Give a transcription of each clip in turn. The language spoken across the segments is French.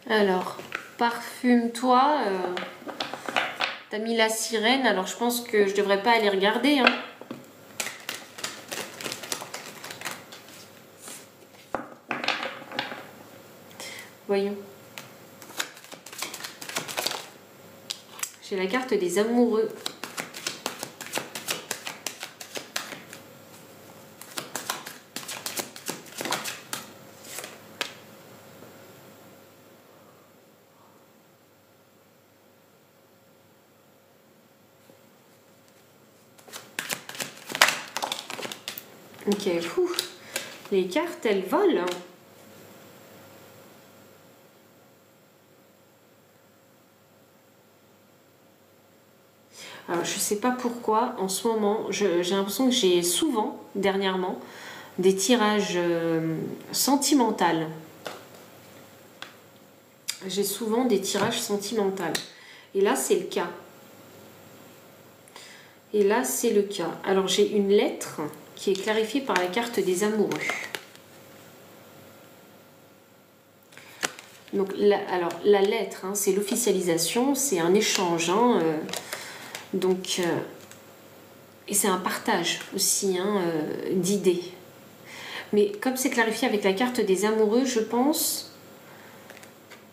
Alors, parfume-toi. T'as mis la sirène, alors je pense que je devrais pas aller regarder. Hein. Voyons. J'ai la carte des amoureux. Ok, fou. Les cartes, elles volent. Alors, je sais pas pourquoi, en ce moment, j'ai l'impression que j'ai souvent, dernièrement, des tirages sentimentaux. J'ai souvent des tirages sentimentaux. Et là, c'est le cas. Et là, c'est le cas. Alors, j'ai une lettre qui est clarifiée par la carte des amoureux. Donc, la lettre, hein, c'est l'officialisation, c'est un échange. Hein, et c'est un partage aussi hein, d'idées. Mais comme c'est clarifié avec la carte des amoureux, je pense...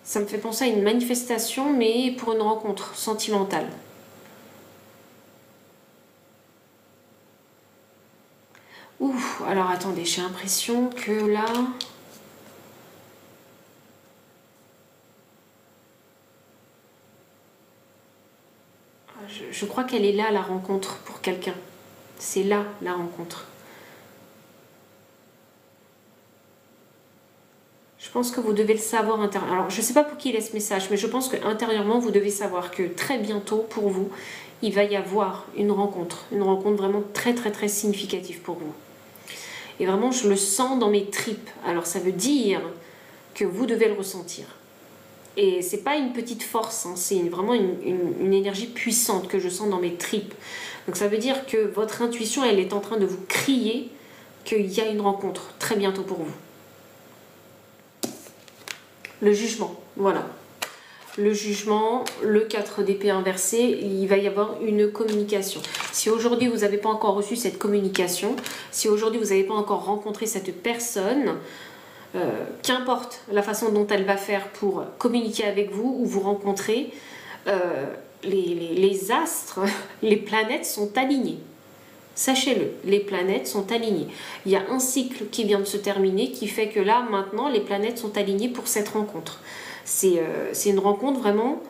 Ça me fait penser à une manifestation, mais pour une rencontre sentimentale. Ouh, alors attendez, j'ai l'impression que là... Je crois qu'elle est là, la rencontre, pour quelqu'un. C'est là, la rencontre. Je pense que vous devez le savoir intérieurement. Alors, je ne sais pas pour qui il est ce message, mais je pense qu'intérieurement, vous devez savoir que très bientôt, pour vous, il va y avoir une rencontre. Une rencontre vraiment très, très, très significative pour vous. Et vraiment, je le sens dans mes tripes. Alors, ça veut dire que vous devez le ressentir. Et c'est pas une petite force, hein, c'est vraiment une énergie puissante que je sens dans mes tripes. Donc ça veut dire que votre intuition, elle est en train de vous crier qu'il y a une rencontre très bientôt pour vous. Le jugement, voilà. Le jugement, le 4 d'épée inversé, il va y avoir une communication. Si aujourd'hui vous n'avez pas encore reçu cette communication, si aujourd'hui vous n'avez pas encore rencontré cette personne, qu'importe la façon dont elle va faire pour communiquer avec vous ou vous rencontrer, les astres, les planètes sont alignées. Sachez-le, les planètes sont alignées. Il y a un cycle qui vient de se terminer qui fait que là, maintenant, les planètes sont alignées pour cette rencontre. C'est une rencontre vraiment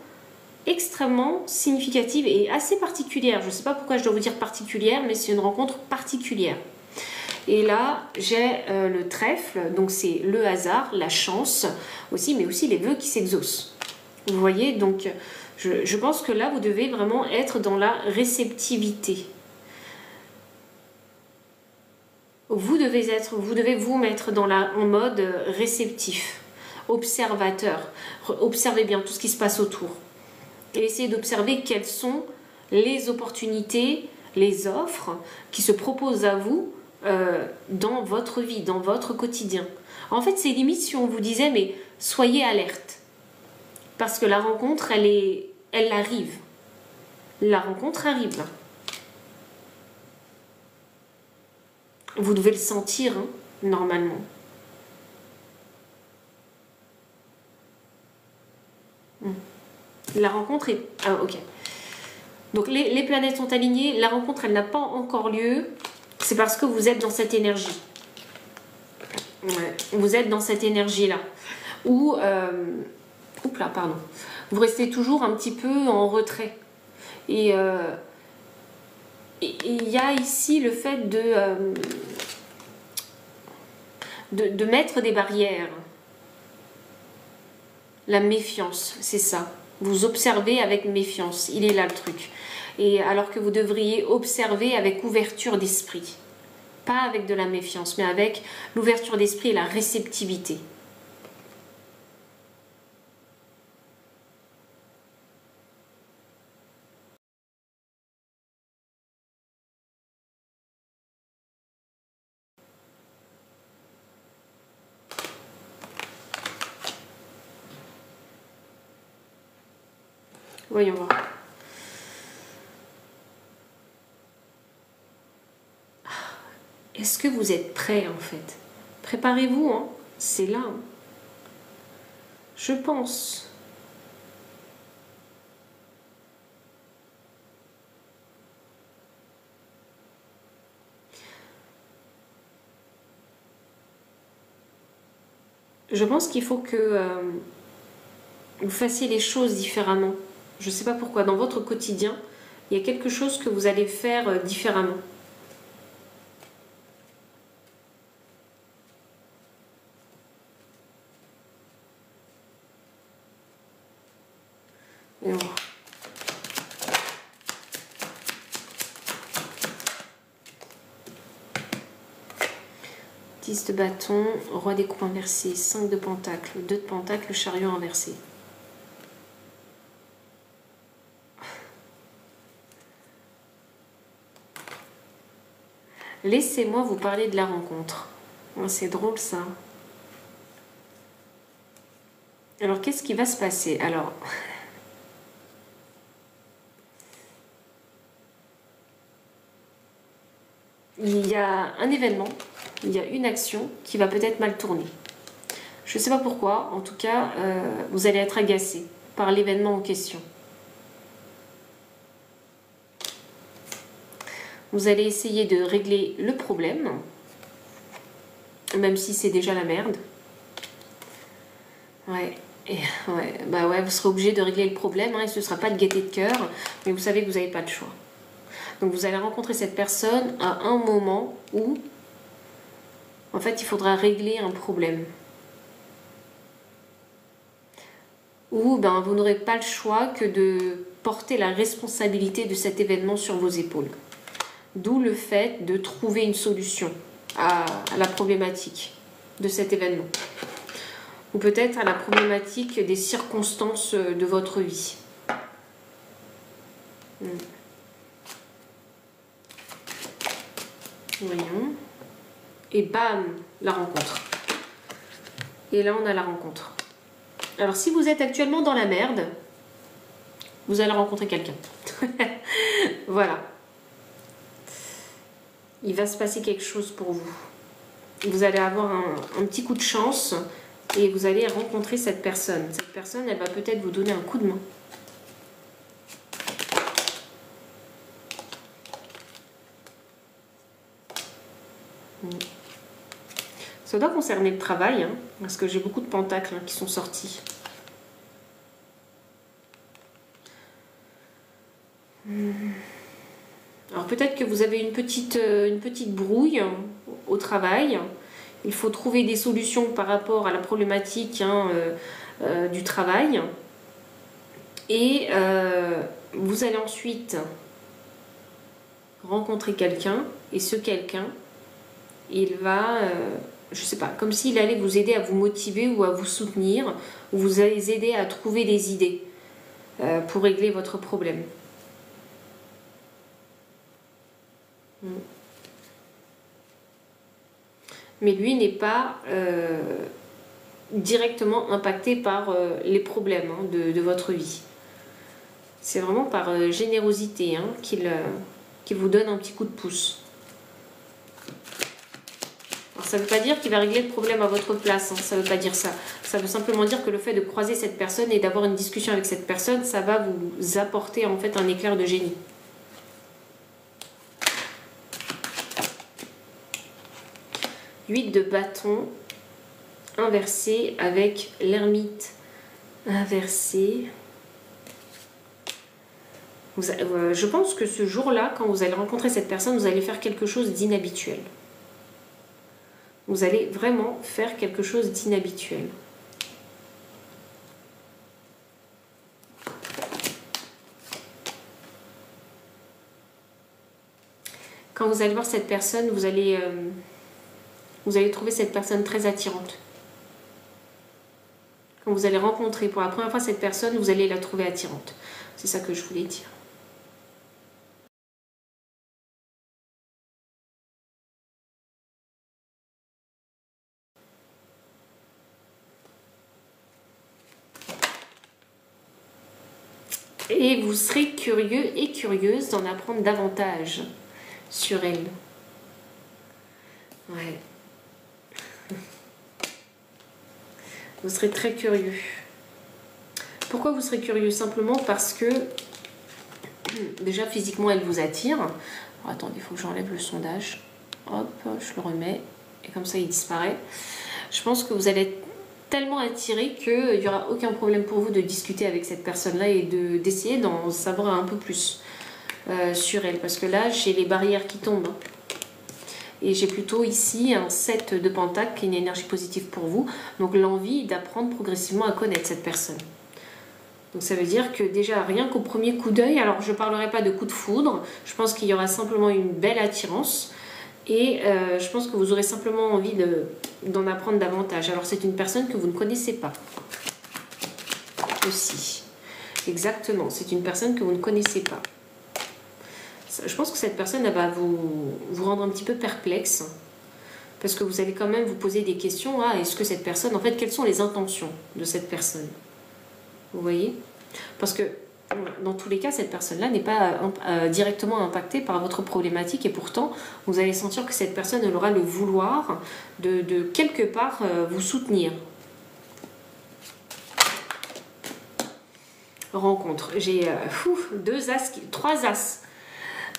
extrêmement significative et assez particulière. Je ne sais pas pourquoi je dois vous dire particulière, mais c'est une rencontre particulière. Et là, j'ai le trèfle, donc c'est le hasard, la chance aussi, mais aussi les vœux qui s'exaucent. Vous voyez, donc je pense que là, vous devez vraiment être dans la réceptivité. Vous devez vous mettre en mode réceptif, observateur. Observez bien tout ce qui se passe autour. Et essayez d'observer quelles sont les opportunités, les offres qui se proposent à vous dans votre vie, dans votre quotidien. En fait, c'est limite si on vous disait, mais soyez alerte. Parce que la rencontre, elle arrive. La rencontre arrive là. Vous devez le sentir, hein, normalement. La rencontre est... Ah, ok. Donc les planètes sont alignées. La rencontre, elle n'a pas encore lieu. C'est parce que vous êtes dans cette énergie. Ouais, vous êtes dans cette énergie-là. Où... Oups là, pardon. Vous restez toujours un petit peu en retrait. Et il y a ici le fait de mettre des barrières. La méfiance, c'est ça. Vous observez avec méfiance. Il est là le truc. Et alors que vous devriez observer avec ouverture d'esprit. Pas avec de la méfiance, mais avec l'ouverture d'esprit et la réceptivité. Voyons voir. Est-ce que vous êtes prêts en fait? Préparez-vous, hein. C'est là. Hein. Je pense. Je pense qu'il faut que vous fassiez les choses différemment. Je ne sais pas pourquoi. Dans votre quotidien, il y a quelque chose que vous allez faire différemment. Et voilà. 10 de bâton, roi des coupes inversé, 5 de pentacle, 2 de pentacle, chariot inversé. Laissez-moi vous parler de la rencontre. C'est drôle ça. Alors qu'est-ce qui va se passer? Alors, il y a un événement, il y a une action qui va peut-être mal tourner. Je ne sais pas pourquoi, en tout cas, vous allez être agacé par l'événement en question. Vous allez essayer de régler le problème, même si c'est déjà la merde. Ouais, bah ouais, vous serez obligé de régler le problème, hein, et ce ne sera pas de gaieté de cœur, mais vous savez que vous n'avez pas le choix. Donc vous allez rencontrer cette personne à un moment où, en fait, il faudra régler un problème. Ou ben, vous n'aurez pas le choix que de porter la responsabilité de cet événement sur vos épaules. D'où le fait de trouver une solution à la problématique de cet événement. Ou peut-être à la problématique des circonstances de votre vie. Voyons. Et bam, la rencontre. Et là, on a la rencontre. Alors, si vous êtes actuellement dans la merde, vous allez rencontrer quelqu'un. Voilà. Il va se passer quelque chose pour vous. Vous allez avoir un petit coup de chance et vous allez rencontrer cette personne. Cette personne, elle va peut-être vous donner un coup de main. Ça doit concerner le travail, hein, parce que j'ai beaucoup de pentacles qui sont sortis. Alors peut-être que vous avez une petite brouille au travail. Il faut trouver des solutions par rapport à la problématique du travail. Et vous allez ensuite rencontrer quelqu'un. Et ce quelqu'un, il va, je sais pas, comme s'il allait vous aider à vous motiver ou à vous soutenir, ou vous allez aider à trouver des idées pour régler votre problème. Mais lui n'est pas directement impacté par les problèmes de votre vie. C'est vraiment par générosité qu'il vous donne un petit coup de pouce. Alors, ça ne veut pas dire qu'il va régler le problème à votre place, ça ne veut pas dire ça. Ça veut simplement dire que le fait de croiser cette personne et d'avoir une discussion avec cette personne, ça va vous apporter en fait un éclair de génie. Huit de bâton inversé avec l'ermite inversé. Je pense que ce jour-là, quand vous allez rencontrer cette personne, vous allez faire quelque chose d'inhabituel. Vous allez vraiment faire quelque chose d'inhabituel. Quand vous allez voir cette personne, vous allez trouver cette personne très attirante. Quand vous allez rencontrer pour la première fois cette personne, vous allez la trouver attirante. C'est ça que je voulais dire. Et vous serez curieux et curieuse d'en apprendre davantage sur elle. Ouais. Vous serez très curieux. Pourquoi vous serez curieux? Simplement parce que déjà physiquement elle vous attire. Alors, attendez, il faut que j'enlève le sondage. Hop, je le remets. Et comme ça il disparaît. Je pense que vous allez être tellement attiré qu'il n'y aura aucun problème pour vous de discuter avec cette personne-là et d'essayer d'en savoir un peu plus sur elle. Parce que là, j'ai les barrières qui tombent. Et j'ai plutôt ici un 7 de pentacle qui est une énergie positive pour vous. Donc l'envie d'apprendre progressivement à connaître cette personne. Donc ça veut dire que déjà, rien qu'au premier coup d'œil, alors je ne parlerai pas de coup de foudre, je pense qu'il y aura simplement une belle attirance. Et je pense que vous aurez simplement envie d'en apprendre davantage. Alors c'est une personne que vous ne connaissez pas. Aussi. Exactement, c'est une personne que vous ne connaissez pas. Je pense que cette personne elle va vous rendre un petit peu perplexe. Parce que vous allez quand même vous poser des questions. Ah, est-ce que cette personne, en fait, quelles sont les intentions de cette personne? Vous voyez? Parce que dans tous les cas, cette personne-là n'est pas directement impactée par votre problématique et pourtant, vous allez sentir que cette personne elle aura le vouloir de quelque part vous soutenir. Rencontre. J'ai trois as.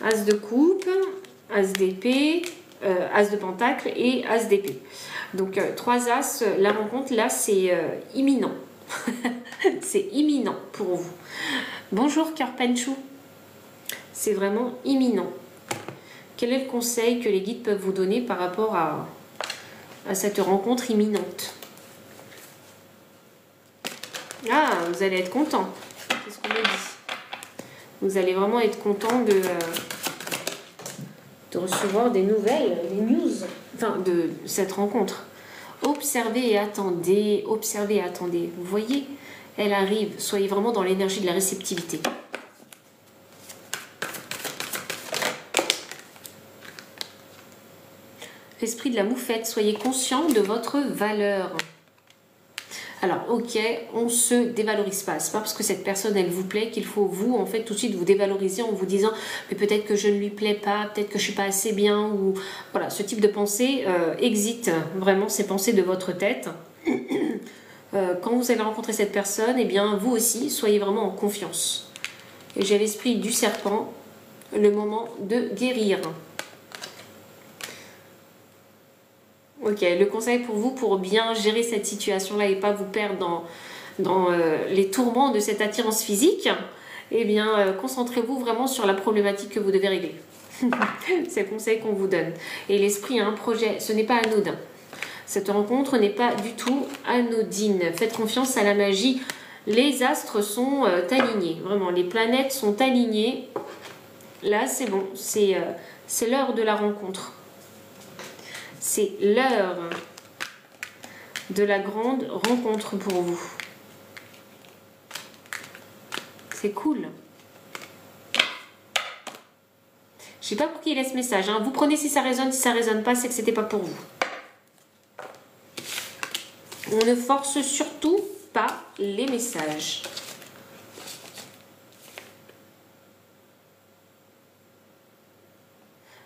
As de coupe, as d'épée, as de pentacle et as d'épée. Donc trois as, la rencontre là c'est imminent. C'est imminent pour vous. Bonjour cœur Penchou. C'est vraiment imminent. Quel est le conseil que les guides peuvent vous donner par rapport à cette rencontre imminente? Ah, vous allez être content. C'est ce qu'on me dit. Vous allez vraiment être content de recevoir des nouvelles, des news, enfin de cette rencontre. Observez et attendez, observez et attendez. Vous voyez, elle arrive. Soyez vraiment dans l'énergie de la réceptivité. L'esprit de la moufette, soyez conscient de votre valeur. Alors, ok, on se dévalorise pas. C'est pas parce que cette personne, elle vous plaît qu'il faut vous, en fait, tout de suite vous dévaloriser en vous disant mais peut-être que je ne lui plais pas, peut-être que je suis pas assez bien, ou voilà, ce type de pensée exit vraiment ces pensées de votre tête. Quand vous allez rencontrer cette personne, eh bien, vous aussi, soyez vraiment en confiance. Et j'ai l'esprit du serpent, le moment de guérir. Ok, le conseil pour vous, pour bien gérer cette situation-là et pas vous perdre dans les tourments de cette attirance physique, eh bien, concentrez-vous vraiment sur la problématique que vous devez régler. C'est le conseil qu'on vous donne. Et l'esprit a un projet, ce n'est pas anodin. Cette rencontre n'est pas du tout anodine. Faites confiance à la magie. Les astres sont alignés, vraiment, les planètes sont alignées. Là, c'est bon, c'est l'heure de la rencontre. C'est l'heure de la grande rencontre pour vous. C'est cool. Je sais pas pour qui il laisse ce message. Hein. Vous prenez si ça résonne, si ça résonne pas, c'est que c'était pas pour vous. On ne force surtout pas les messages.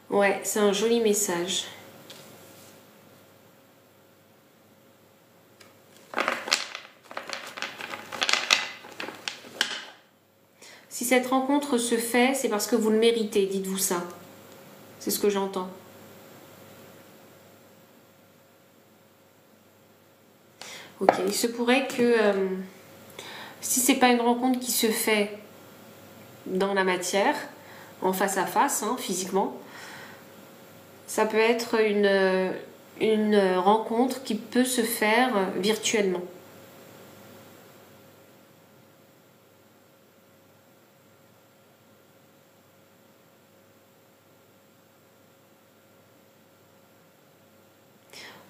Ouais, c'est un joli message. Si cette rencontre se fait, c'est parce que vous le méritez, dites-vous ça. C'est ce que j'entends. Ok, il se pourrait que si c'est pas une rencontre qui se fait dans la matière, en face à face, hein, physiquement, ça peut être une rencontre qui peut se faire virtuellement.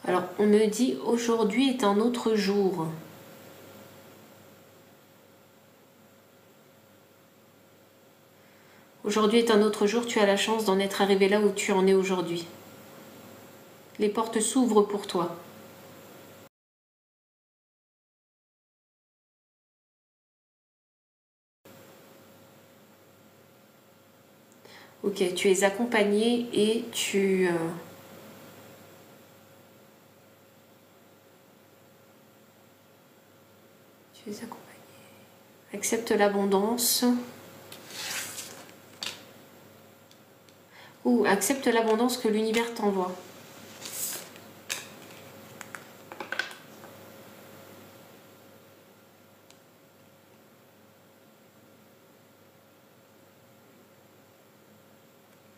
Alors, on me dit aujourd'hui est un autre jour. Aujourd'hui est un autre jour, tu as la chance d'en être arrivé là où tu en es aujourd'hui. Les portes s'ouvrent pour toi. Ok, tu es accompagné et tu es accompagné. Accepte l'abondance. Ou accepte l'abondance que l'univers t'envoie.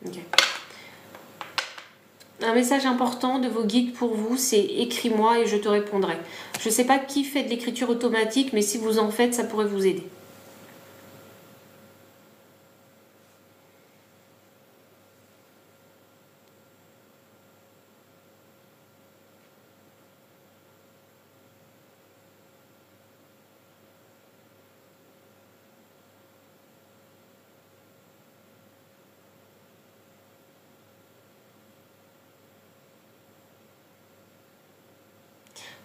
Okay. Un message important de vos guides pour vous, c'est écris-moi et je te répondrai. Je ne sais pas qui fait de l'écriture automatique, mais si vous en faites, ça pourrait vous aider.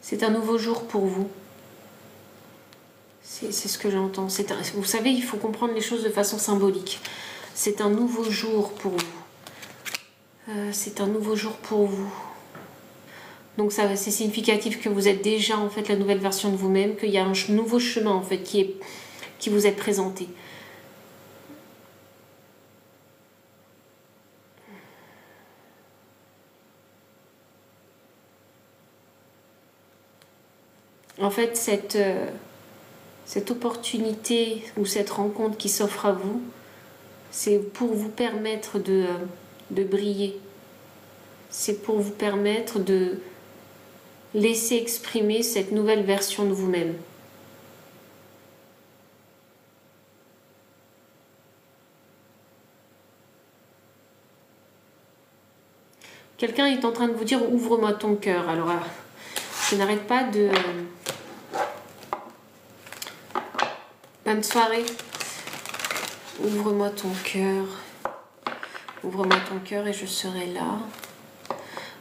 C'est un nouveau jour pour vous. C'est ce que j'entends. Vous savez, il faut comprendre les choses de façon symbolique. C'est un nouveau jour pour vous. C'est un nouveau jour pour vous. Donc c'est significatif que vous êtes déjà en fait la nouvelle version de vous-même, qu'il y a un nouveau chemin en fait qui vous est présenté. En fait, cette opportunité ou cette rencontre qui s'offre à vous, c'est pour vous permettre de briller. C'est pour vous permettre de laisser exprimer cette nouvelle version de vous-même. Quelqu'un est en train de vous dire « ouvre-moi ton cœur ». Alors, je n'arrête pas de... Bonne soirée. Ouvre-moi ton cœur. Ouvre-moi ton cœur et je serai là.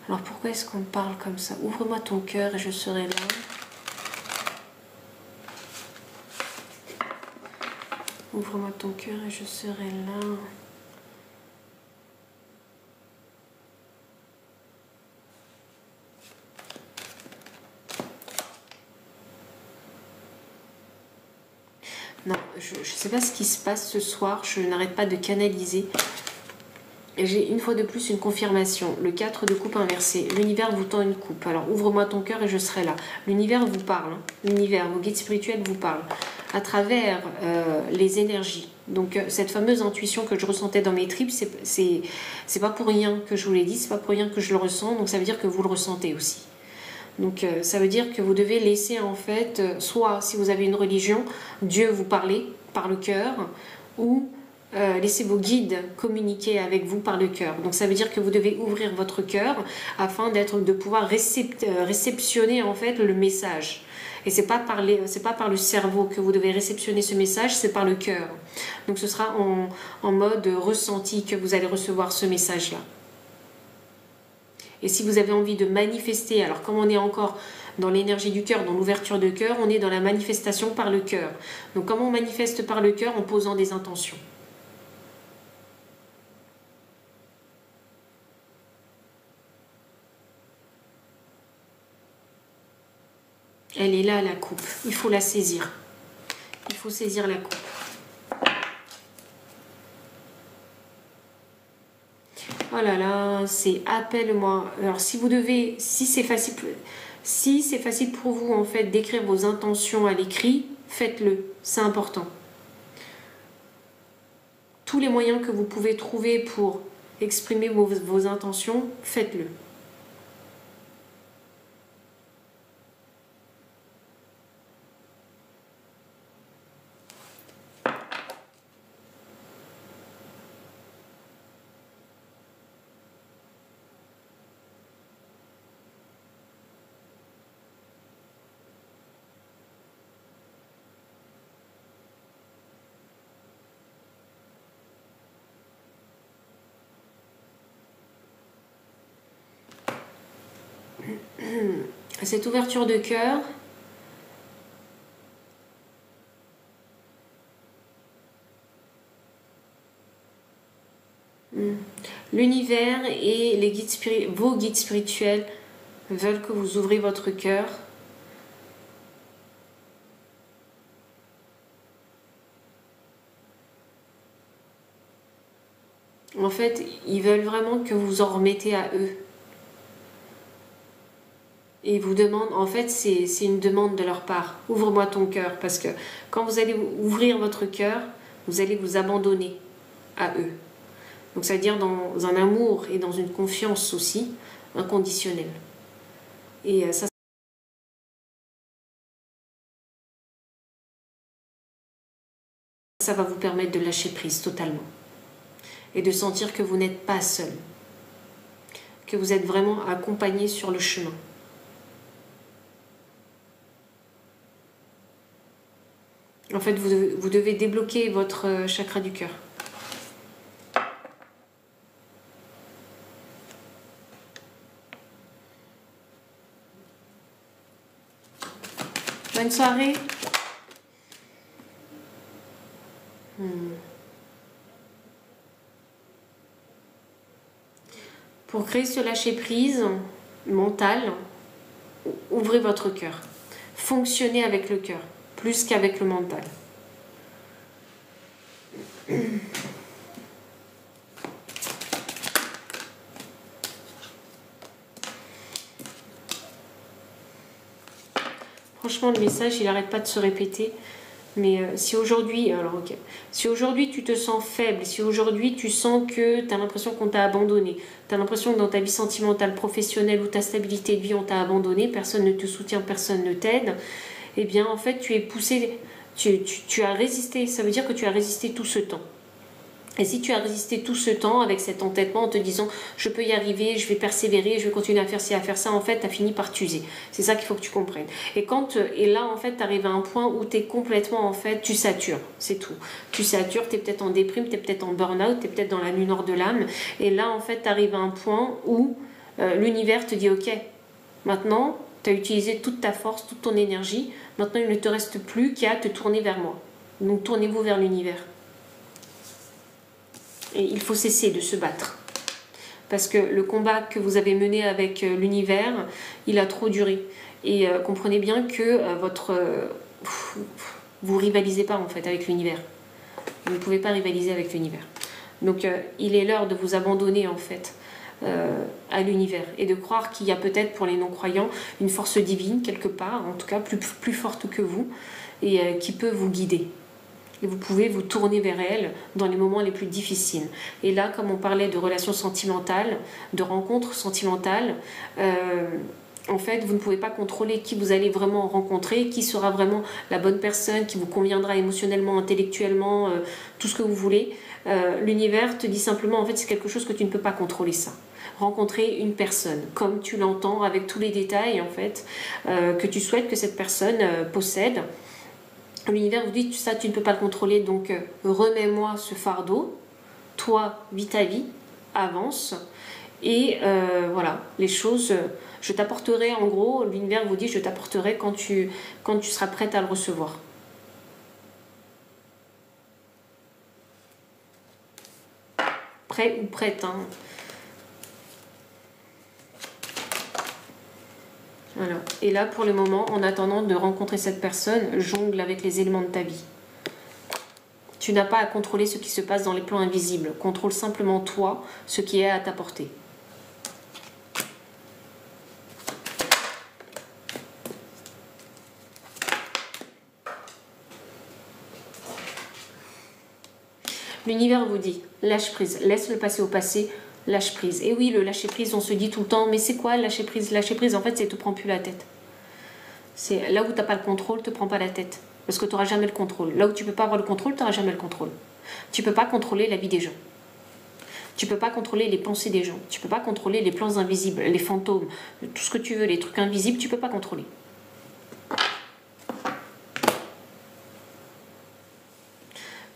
Alors pourquoi est-ce qu'on parle comme ça? Ouvre-moi ton cœur et je serai là. Ouvre-moi ton cœur et je serai là. Non, je ne sais pas ce qui se passe ce soir, je n'arrête pas de canaliser. Et j'ai une fois de plus une confirmation, le 4 de coupe inversé. L'univers vous tend une coupe. Alors ouvre-moi ton cœur et je serai là. L'univers vous parle, hein. L'univers, vos guides spirituels vous parlent à travers les énergies. Donc cette fameuse intuition que je ressentais dans mes tripes, c'est pas pour rien que je vous l'ai dit, c'est pas pour rien que je le ressens, donc ça veut dire que vous le ressentez aussi. Donc ça veut dire que vous devez laisser en fait, soit si vous avez une religion, Dieu vous parler par le cœur, ou laissez vos guides communiquer avec vous par le cœur. Donc ça veut dire que vous devez ouvrir votre cœur afin de pouvoir réceptionner en fait le message. Et c'est pas par le cerveau que vous devez réceptionner ce message, c'est par le cœur. Donc ce sera en mode ressenti que vous allez recevoir ce message-là. Et si vous avez envie de manifester, alors comme on est encore dans l'énergie du cœur, dans l'ouverture de cœur, on est dans la manifestation par le cœur. Donc comment on manifeste par le cœur? En posant des intentions. Elle est là, la coupe. Il faut la saisir. Il faut saisir la coupe. Oh là là, c'est appelle-moi. Alors si c'est facile pour vous en fait d'écrire vos intentions à l'écrit, faites-le. C'est important. Tous les moyens que vous pouvez trouver pour exprimer vos intentions, faites-le. Cette ouverture de cœur, L'univers et les vos guides spirituels veulent que vous ouvrez votre cœur. En fait, ils veulent vraiment que vous en remettez à eux. Et ils vous demandent, en fait, c'est une demande de leur part. Ouvre-moi ton cœur, parce que quand vous allez ouvrir votre cœur, vous allez vous abandonner à eux. Donc, c'est-à-dire dans un amour et dans une confiance aussi inconditionnelle. Et ça va vous permettre de lâcher prise totalement. Et de sentir que vous n'êtes pas seul. Que vous êtes vraiment accompagné sur le chemin. En fait, vous devez débloquer votre chakra du cœur. Bonne soirée. Pour créer ce lâcher-prise mental, ouvrez votre cœur. Fonctionnez avec le cœur, plus qu'avec le mental. Franchement, le message, il n'arrête pas de se répéter. Mais si aujourd'hui, si aujourd'hui tu te sens faible, si aujourd'hui tu sens que tu as l'impression qu'on t'a abandonné, tu as l'impression que dans ta vie sentimentale, professionnelle ou ta stabilité de vie, on t'a abandonné, personne ne te soutient, personne ne t'aide, eh bien en fait tu es poussé, tu as résisté, ça veut dire que tu as résisté tout ce temps. Et si tu as résisté tout ce temps avec cet entêtement en te disant je peux y arriver, je vais persévérer, je vais continuer à faire ci, à faire ça, en fait tu as fini par t'user. C'est ça qu'il faut que tu comprennes. Et là en fait tu arrives à un point où tu es complètement en fait, tu satures, c'est tout. Tu satures, tu es peut-être en déprime, tu es peut-être en burn-out, tu es peut-être dans la nuit noire de l'âme. Et là en fait tu arrives à un point où l'univers te dit ok, maintenant tu as utilisé toute ta force, toute ton énergie, maintenant il ne te reste plus qu'à te tourner vers moi. Donc tournez-vous vers l'univers. Et il faut cesser de se battre. Parce que le combat que vous avez mené avec l'univers, il a trop duré. Et comprenez bien que vous rivalisez pas en fait avec l'univers. Vous ne pouvez pas rivaliser avec l'univers. Donc il est l'heure de vous abandonner en fait à l'univers. Et de croire qu'il y a peut-être pour les non-croyants une force divine quelque part, en tout cas plus forte que vous, et qui peut vous guider. Et vous pouvez vous tourner vers elle dans les moments les plus difficiles. Et là, comme on parlait de relations sentimentales, de rencontres sentimentales, en fait, vous ne pouvez pas contrôler qui vous allez vraiment rencontrer, qui sera vraiment la bonne personne, qui vous conviendra émotionnellement, intellectuellement, tout ce que vous voulez. L'univers te dit simplement, en fait, c'est quelque chose que tu ne peux pas contrôler ça. Rencontrer une personne, comme tu l'entends, avec tous les détails, en fait, que tu souhaites que cette personne possède. L'univers vous dit ça tu ne peux pas le contrôler, donc remets-moi ce fardeau, toi vis ta vie, avance, et voilà, les choses, je t'apporterai en gros, l'univers vous dit je t'apporterai quand tu seras prête à le recevoir. Prêt ou prête, hein. Voilà. Et là, pour le moment, en attendant de rencontrer cette personne, jongle avec les éléments de ta vie. Tu n'as pas à contrôler ce qui se passe dans les plans invisibles. Contrôle simplement toi, ce qui est à ta portée. L'univers vous dit, lâche prise, laisse le passé au passé, lâche prise. Et oui, le lâcher prise, on se dit tout le temps, mais c'est quoi le lâcher prise? Lâcher prise, en fait, c'est te prends plus la tête. C'est là où tu n'as pas le contrôle, te prends pas la tête. Parce que tu n'auras jamais le contrôle. Là où tu ne peux pas avoir le contrôle, tu n'auras jamais le contrôle. Tu ne peux pas contrôler la vie des gens. Tu ne peux pas contrôler les pensées des gens. Tu ne peux pas contrôler les plans invisibles, les fantômes, tout ce que tu veux, les trucs invisibles, tu ne peux pas contrôler.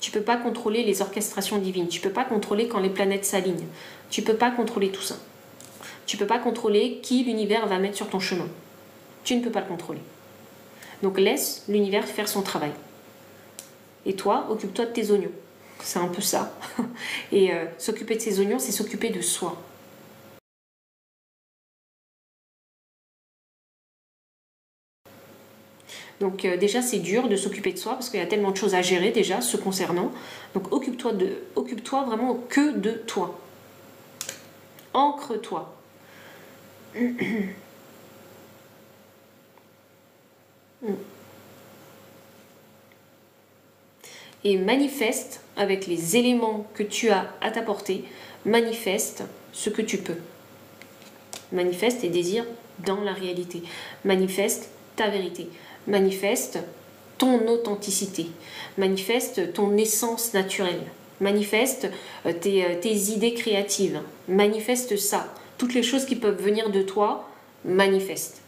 Tu ne peux pas contrôler les orchestrations divines. Tu ne peux pas contrôler quand les planètes s'alignent. Tu ne peux pas contrôler tout ça. Tu ne peux pas contrôler qui l'univers va mettre sur ton chemin. Tu ne peux pas le contrôler. Donc laisse l'univers faire son travail. Et toi, occupe-toi de tes oignons. C'est un peu ça. Et s'occuper de ses oignons, c'est s'occuper de soi. Donc déjà, c'est dur de s'occuper de soi parce qu'il y a tellement de choses à gérer déjà, se concernant. Donc occupe-toi vraiment que de toi. Ancre-toi. Et manifeste avec les éléments que tu as à t'apporter, manifeste ce que tu peux. Manifeste tes désirs dans la réalité. Manifeste ta vérité. Manifeste ton authenticité. Manifeste ton essence naturelle. Manifeste tes idées créatives. Manifeste ça. Toutes les choses qui peuvent venir de toi, manifeste.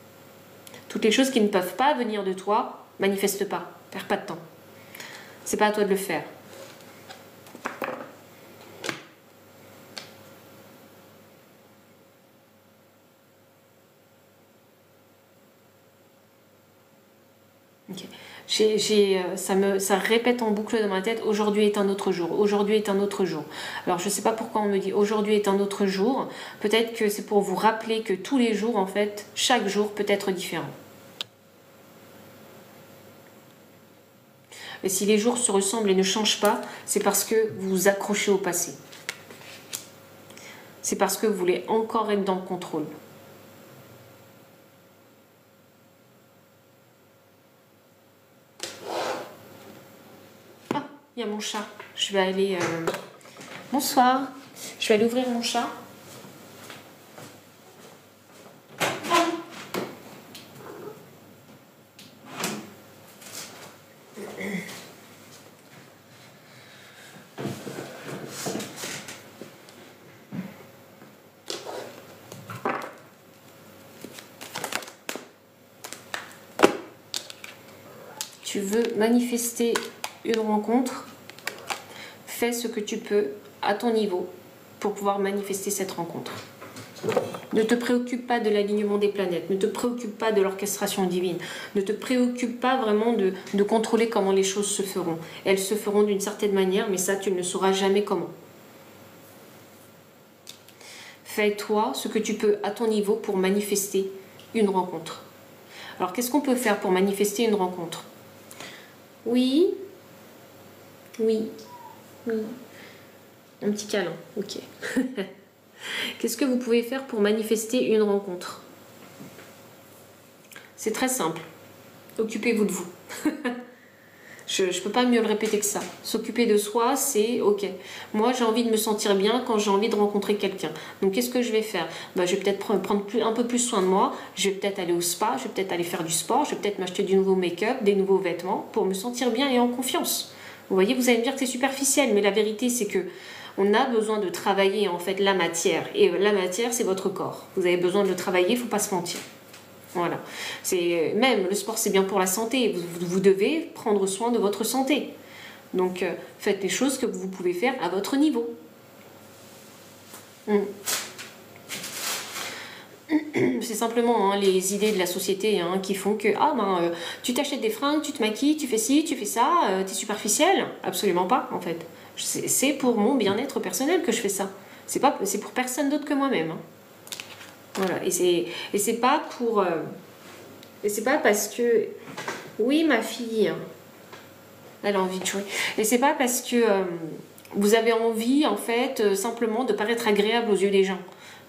Toutes les choses qui ne peuvent pas venir de toi, manifeste pas. Perds pas de temps. C'est pas à toi de le faire. Okay. Ça répète en boucle dans ma tête, aujourd'hui est un autre jour, aujourd'hui est un autre jour. Alors je sais pas pourquoi on me dit aujourd'hui est un autre jour, peut-être que c'est pour vous rappeler que tous les jours en fait, chaque jour peut être différent. Et si les jours se ressemblent et ne changent pas, c'est parce que vous vous accrochez au passé. C'est parce que vous voulez encore être dans le contrôle. Ah, il y a mon chat. Je vais aller... Bonsoir. Je vais aller ouvrir mon chat. Tu veux manifester une rencontre, fais ce que tu peux à ton niveau pour pouvoir manifester cette rencontre. Ne te préoccupe pas de l'alignement des planètes, ne te préoccupe pas de l'orchestration divine, ne te préoccupe pas vraiment de contrôler comment les choses se feront. Elles se feront d'une certaine manière, mais ça, tu ne sauras jamais comment. Fais-toi ce que tu peux à ton niveau pour manifester une rencontre. Alors, qu'est-ce qu'on peut faire pour manifester une rencontre ? Oui, oui, oui. Un petit câlin, ok. Qu'est-ce que vous pouvez faire pour manifester une rencontre? C'est très simple. Occupez-vous de vous. Je ne peux pas mieux le répéter que ça. S'occuper de soi, c'est ok. Moi, j'ai envie de me sentir bien quand j'ai envie de rencontrer quelqu'un. Donc, qu'est-ce que je vais faire? Je vais peut-être prendre un peu plus soin de moi. Je vais peut-être aller au spa. Je vais peut-être aller faire du sport. Je vais peut-être m'acheter du nouveau make-up, des nouveaux vêtements pour me sentir bien et en confiance. Vous voyez, vous allez me dire que c'est superficiel, mais la vérité, c'est que on a besoin de travailler en fait la matière. Et la matière, c'est votre corps. Vous avez besoin de le travailler, il ne faut pas se mentir. Voilà. Même le sport, c'est bien pour la santé. Vous devez prendre soin de votre santé. Donc, faites les choses que vous pouvez faire à votre niveau. C'est simplement les idées de la société qui font que tu t'achètes des fringues, tu te maquilles, tu fais ci, tu fais ça, tu es superficiel. Absolument pas, en fait. C'est pour mon bien-être personnel que je fais ça. C'est pour personne d'autre que moi-même. Voilà, et c'est pas pour... et c'est pas parce que... Oui, ma fille, elle a envie de jouer. Et c'est pas parce que vous avez envie, en fait, simplement de paraître agréable aux yeux des gens.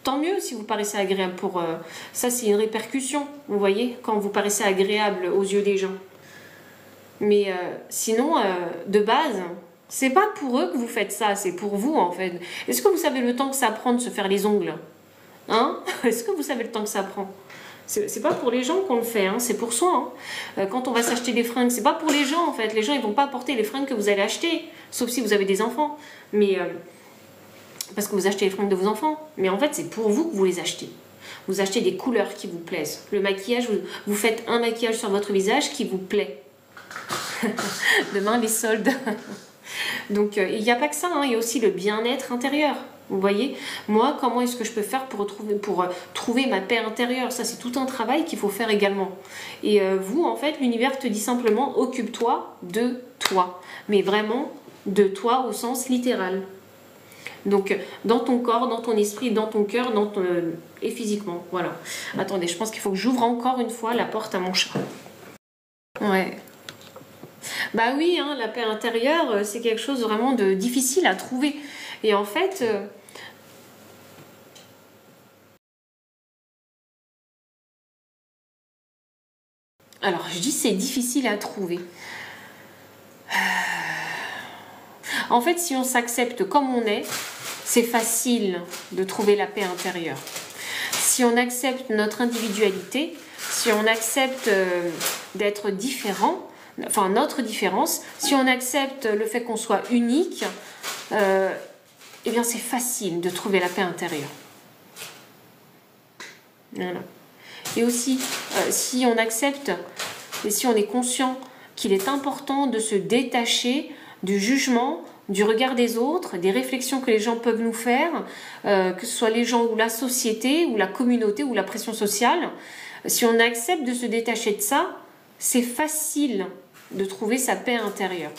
Tant mieux si vous paraissez agréable pour... ça, c'est une répercussion, vous voyez, quand vous paraissez agréable aux yeux des gens. Mais sinon, de base... C'est pas pour eux que vous faites ça, c'est pour vous, en fait. Est-ce que vous savez le temps que ça prend de se faire les ongles ? Est-ce que vous savez le temps que ça prend? C'est pas pour les gens qu'on le fait, c'est pour soi. Quand on va s'acheter des fringues, c'est pas pour les gens en fait. Les gens ils vont pas porter les fringues que vous allez acheter, sauf si vous avez des enfants. Mais parce que vous achetez les fringues de vos enfants. Mais en fait c'est pour vous que vous les achetez. Vous achetez des couleurs qui vous plaisent. Le maquillage, vous faites un maquillage sur votre visage qui vous plaît. Demain les soldes. Donc il n'y a pas que ça, il y a aussi le bien-être intérieur. Vous voyez, moi, comment est-ce que je peux faire pour trouver ma paix intérieure? Ça, c'est tout un travail qu'il faut faire également. Et vous, en fait, l'univers te dit simplement, occupe-toi de toi. Mais vraiment, de toi au sens littéral. Donc, dans ton corps, dans ton esprit, dans ton cœur, et physiquement. Voilà. Attendez, je pense qu'il faut que j'ouvre encore une fois la porte à mon chat. Ouais. Bah oui, hein, la paix intérieure, c'est quelque chose vraiment de difficile à trouver. Et en fait... alors, je dis c'est difficile à trouver. En fait, si on s'accepte comme on est, c'est facile de trouver la paix intérieure. Si on accepte notre individualité, si on accepte d'être différent, enfin notre différence, si on accepte le fait qu'on soit unique, eh bien c'est facile de trouver la paix intérieure. Voilà. Et aussi, si on accepte et si on est conscient qu'il est important de se détacher du jugement, du regard des autres, des réflexions que les gens peuvent nous faire, que ce soit les gens ou la société, ou la communauté, ou la pression sociale, si on accepte de se détacher de ça, c'est facile de trouver sa paix intérieure.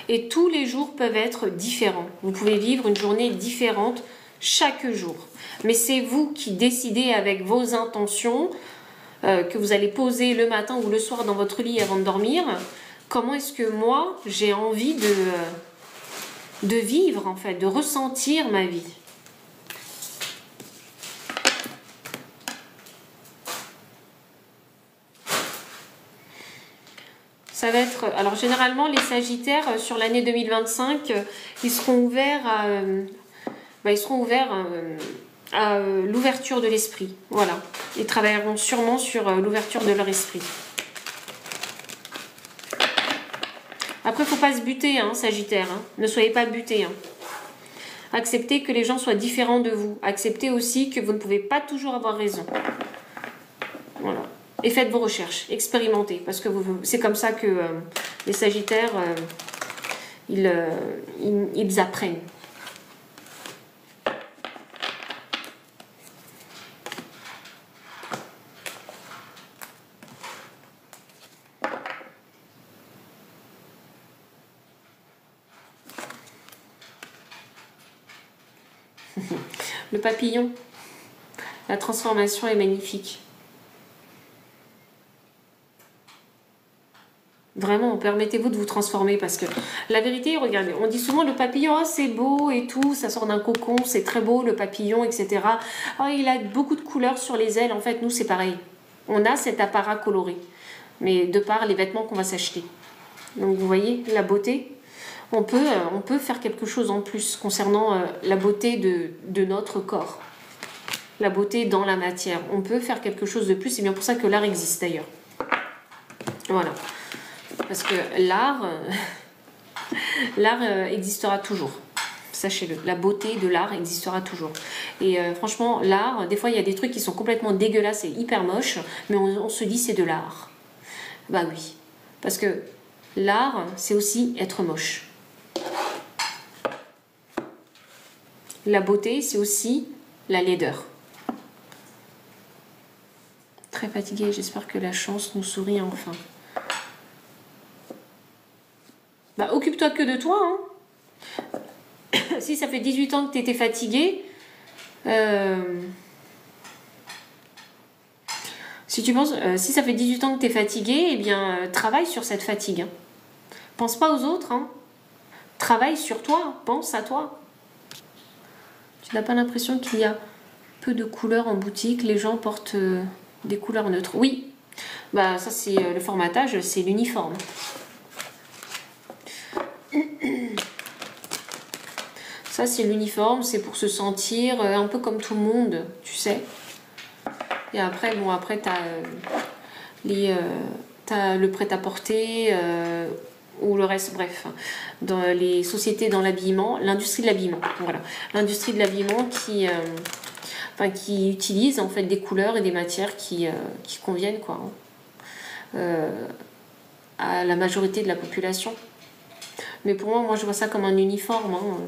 Et tous les jours peuvent être différents. Vous pouvez vivre une journée différente chaque jour. Mais c'est vous qui décidez avec vos intentions que vous allez poser le matin ou le soir dans votre lit avant de dormir. Comment est-ce que moi, j'ai envie de vivre, en fait, de ressentir ma vie. Ça va être... Alors, généralement, les Sagittaires, sur l'année 2025, ils seront ouverts à l'ouverture de l'esprit. Voilà. Ils travailleront sûrement sur l'ouverture de leur esprit. Après, il ne faut pas se buter, hein, Sagittaire. Hein. Ne soyez pas butés. Hein. Acceptez que les gens soient différents de vous. Acceptez aussi que vous ne pouvez pas toujours avoir raison. Voilà. Et faites vos recherches. Expérimentez. Parce que c'est comme ça que les Sagittaires, ils apprennent. Le papillon, la transformation est magnifique. Vraiment, permettez-vous de vous transformer parce que la vérité, regardez, on dit souvent le papillon, oh, c'est beau et tout, ça sort d'un cocon, c'est très beau le papillon, etc. Oh, il a beaucoup de couleurs sur les ailes. En fait, nous, c'est pareil. On a cet apparat coloré, mais de par les vêtements qu'on va s'acheter. Donc, vous voyez, la beauté. On peut faire quelque chose en plus concernant la beauté de notre corps. La beauté dans la matière. On peut faire quelque chose de plus. C'est bien pour ça que l'art existe d'ailleurs. Voilà. Parce que l'art existera toujours. Sachez-le. La beauté de l'art existera toujours. Et franchement, l'art, des fois, il y a des trucs qui sont complètement dégueulasses et hyper moches, mais on se dit c'est de l'art. Bah oui. Parce que l'art, c'est aussi être moche. La beauté, c'est aussi la laideur. Très fatiguée, j'espère que la chance nous sourit enfin. Bah, occupe-toi que de toi. Hein. Si ça fait 18 ans que tu étais fatiguée, si tu penses, si ça fait 18 ans que tu es fatiguée, eh bien, travaille sur cette fatigue. Hein. Pense pas aux autres. Hein. Travaille sur toi, pense à toi. Tu n'as pas l'impression qu'il y a peu de couleurs en boutique, les gens portent des couleurs neutres. Oui, bah ça c'est le formatage, c'est l'uniforme. Ça c'est l'uniforme, c'est pour se sentir un peu comme tout le monde, tu sais. Et après, bon, après t'as le prêt-à-porter ou le reste, bref, dans les sociétés dans l'habillement, l'industrie de l'habillement, voilà, l'industrie de l'habillement qui utilise en fait des couleurs et des matières qui conviennent quoi, à la majorité de la population. Mais pour moi je vois ça comme un uniforme. Hein.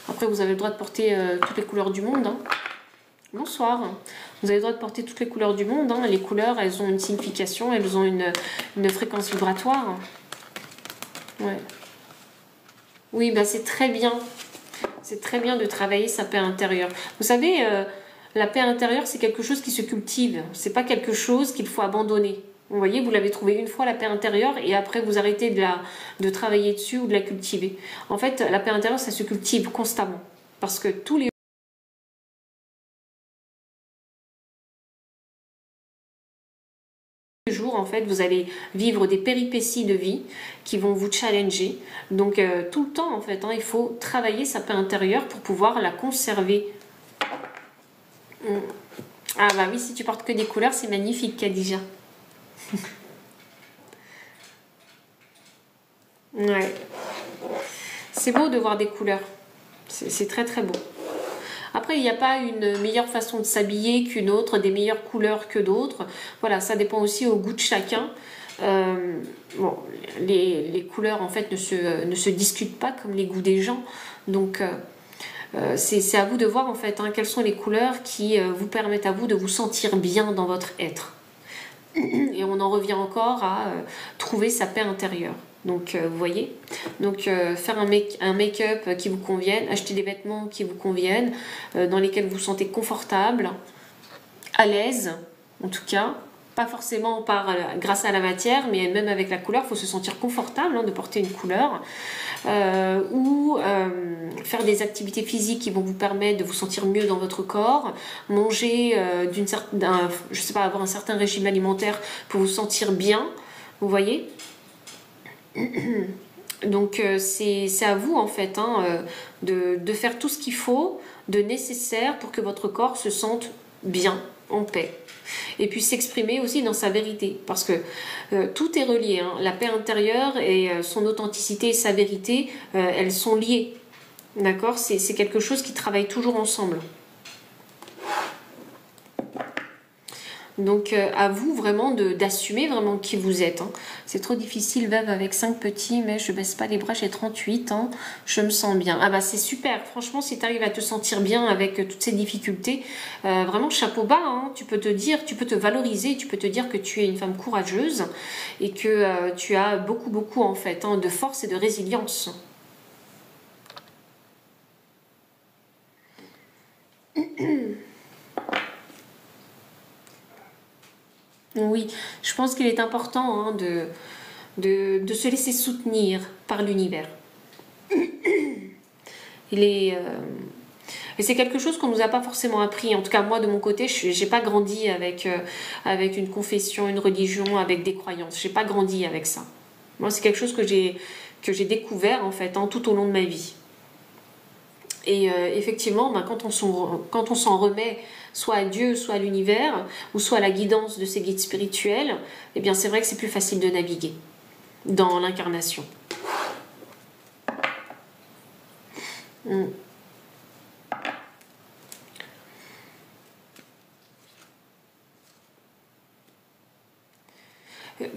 Après, vous avez le droit de porter toutes les couleurs du monde. Hein. Bonsoir. Vous avez le droit de porter toutes les couleurs du monde. Hein. Les couleurs, elles ont une signification, elles ont une fréquence vibratoire. Ouais. Oui, bah c'est très bien. C'est très bien de travailler sa paix intérieure. Vous savez, la paix intérieure, c'est quelque chose qui se cultive. C'est pas quelque chose qu'il faut abandonner. Vous voyez, vous l'avez trouvé une fois, la paix intérieure, et après vous arrêtez de travailler dessus ou de la cultiver. En fait, la paix intérieure, ça se cultive constamment. Parce que tous les jours, en fait, vous allez vivre des péripéties de vie qui vont vous challenger. Donc, tout le temps, en fait, hein, il faut travailler sa paix intérieure pour pouvoir la conserver. Ah bah oui, si tu portes que des couleurs, c'est magnifique, Khadija. Ouais. C'est beau de voir des couleurs. C'est très très beau. Après, il n'y a pas une meilleure façon de s'habiller qu'une autre, des meilleures couleurs que d'autres. Voilà, ça dépend aussi au goût de chacun. Bon, les couleurs, en fait, ne se discutent pas comme les goûts des gens. Donc, c'est à vous de voir, en fait, hein, quelles sont les couleurs qui vous permettent à vous de vous sentir bien dans votre être. Et on en revient encore à trouver sa paix intérieure. Donc, vous voyez, donc faire un make-up qui vous convienne, acheter des vêtements qui vous conviennent, dans lesquels vous vous sentez confortable, à l'aise, en tout cas, pas forcément grâce à la matière, mais même avec la couleur, il faut se sentir confortable hein, de porter une couleur, ou faire des activités physiques qui vont vous permettre de vous sentir mieux dans votre corps, manger je sais pas, avoir un certain régime alimentaire pour vous sentir bien, vous voyez. Donc c'est à vous en fait hein, de faire tout ce qu'il faut de nécessaire pour que votre corps se sente bien, en paix. Et puis s'exprimer aussi dans sa vérité. Parce que tout est relié. Hein. La paix intérieure et son authenticité et sa vérité, elles sont liées. D'accord? C'est quelque chose qui travaille toujours ensemble. Donc à vous vraiment d'assumer vraiment qui vous êtes. Hein. C'est trop difficile, Veuve, avec 5 petits, mais je baisse pas les bras, j'ai 38 ans, je me sens bien. Ah bah c'est super, franchement si tu arrives à te sentir bien avec toutes ces difficultés, vraiment chapeau bas, hein. Tu peux te dire, tu peux te valoriser, tu peux te dire que tu es une femme courageuse et que tu as beaucoup en fait hein, de force et de résilience. Oui, je pense qu'il est important hein, de se laisser soutenir par l'univers. Et c'est quelque chose qu'on ne nous a pas forcément appris. En tout cas, moi, de mon côté, je n'ai pas grandi avec une confession, une religion, avec des croyances. Je n'ai pas grandi avec ça. Moi, c'est quelque chose que j'ai découvert, en fait, hein, tout au long de ma vie. Et effectivement, ben, quand on s'en remet soit à Dieu, soit à l'univers, ou soit à la guidance de ses guides spirituels, eh bien c'est vrai que c'est plus facile de naviguer dans l'incarnation.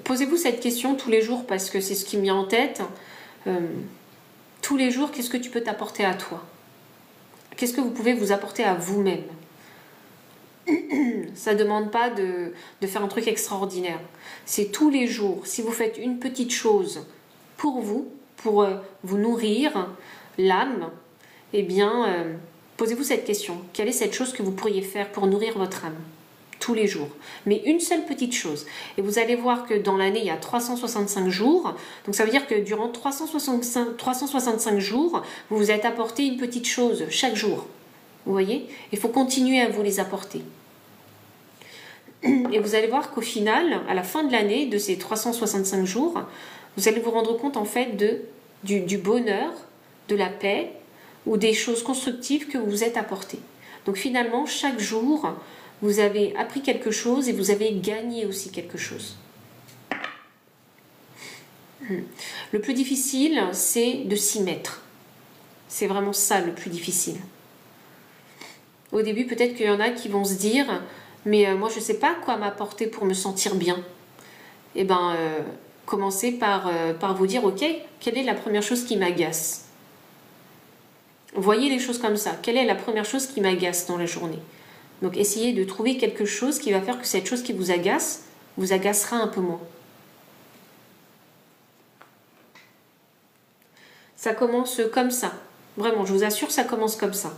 Posez-vous cette question tous les jours parce que c'est ce qui me vient en tête. Tous les jours, qu'est-ce que tu peux t'apporter à toi? Qu'est-ce que vous pouvez vous apporter à vous-même? Ça ne demande pas de faire un truc extraordinaire. C'est tous les jours. Si vous faites une petite chose pour vous nourrir l'âme, eh bien, posez-vous cette question. Quelle est cette chose que vous pourriez faire pour nourrir votre âme? Tous les jours. Mais une seule petite chose. Et vous allez voir que dans l'année, il y a 365 jours. Donc ça veut dire que durant 365 jours, vous vous êtes apporté une petite chose chaque jour. Vous voyez? Il faut continuer à vous les apporter. Et vous allez voir qu'au final, à la fin de l'année, de ces 365 jours, vous allez vous rendre compte en fait du bonheur, de la paix ou des choses constructives que vous vous êtes apportées. Donc finalement, chaque jour, vous avez appris quelque chose et vous avez gagné aussi quelque chose. Le plus difficile, c'est de s'y mettre. C'est vraiment ça le plus difficile. Au début, peut-être qu'il y en a qui vont se dire « Mais moi, je ne sais pas quoi m'apporter pour me sentir bien. » Eh bien, commencez par vous dire « Ok, quelle est la première chose qui m'agace ?» Voyez les choses comme ça. Quelle est la première chose qui m'agace dans la journée? Donc essayez de trouver quelque chose qui va faire que cette chose qui vous agacera un peu moins. Ça commence comme ça. Vraiment, je vous assure, ça commence comme ça.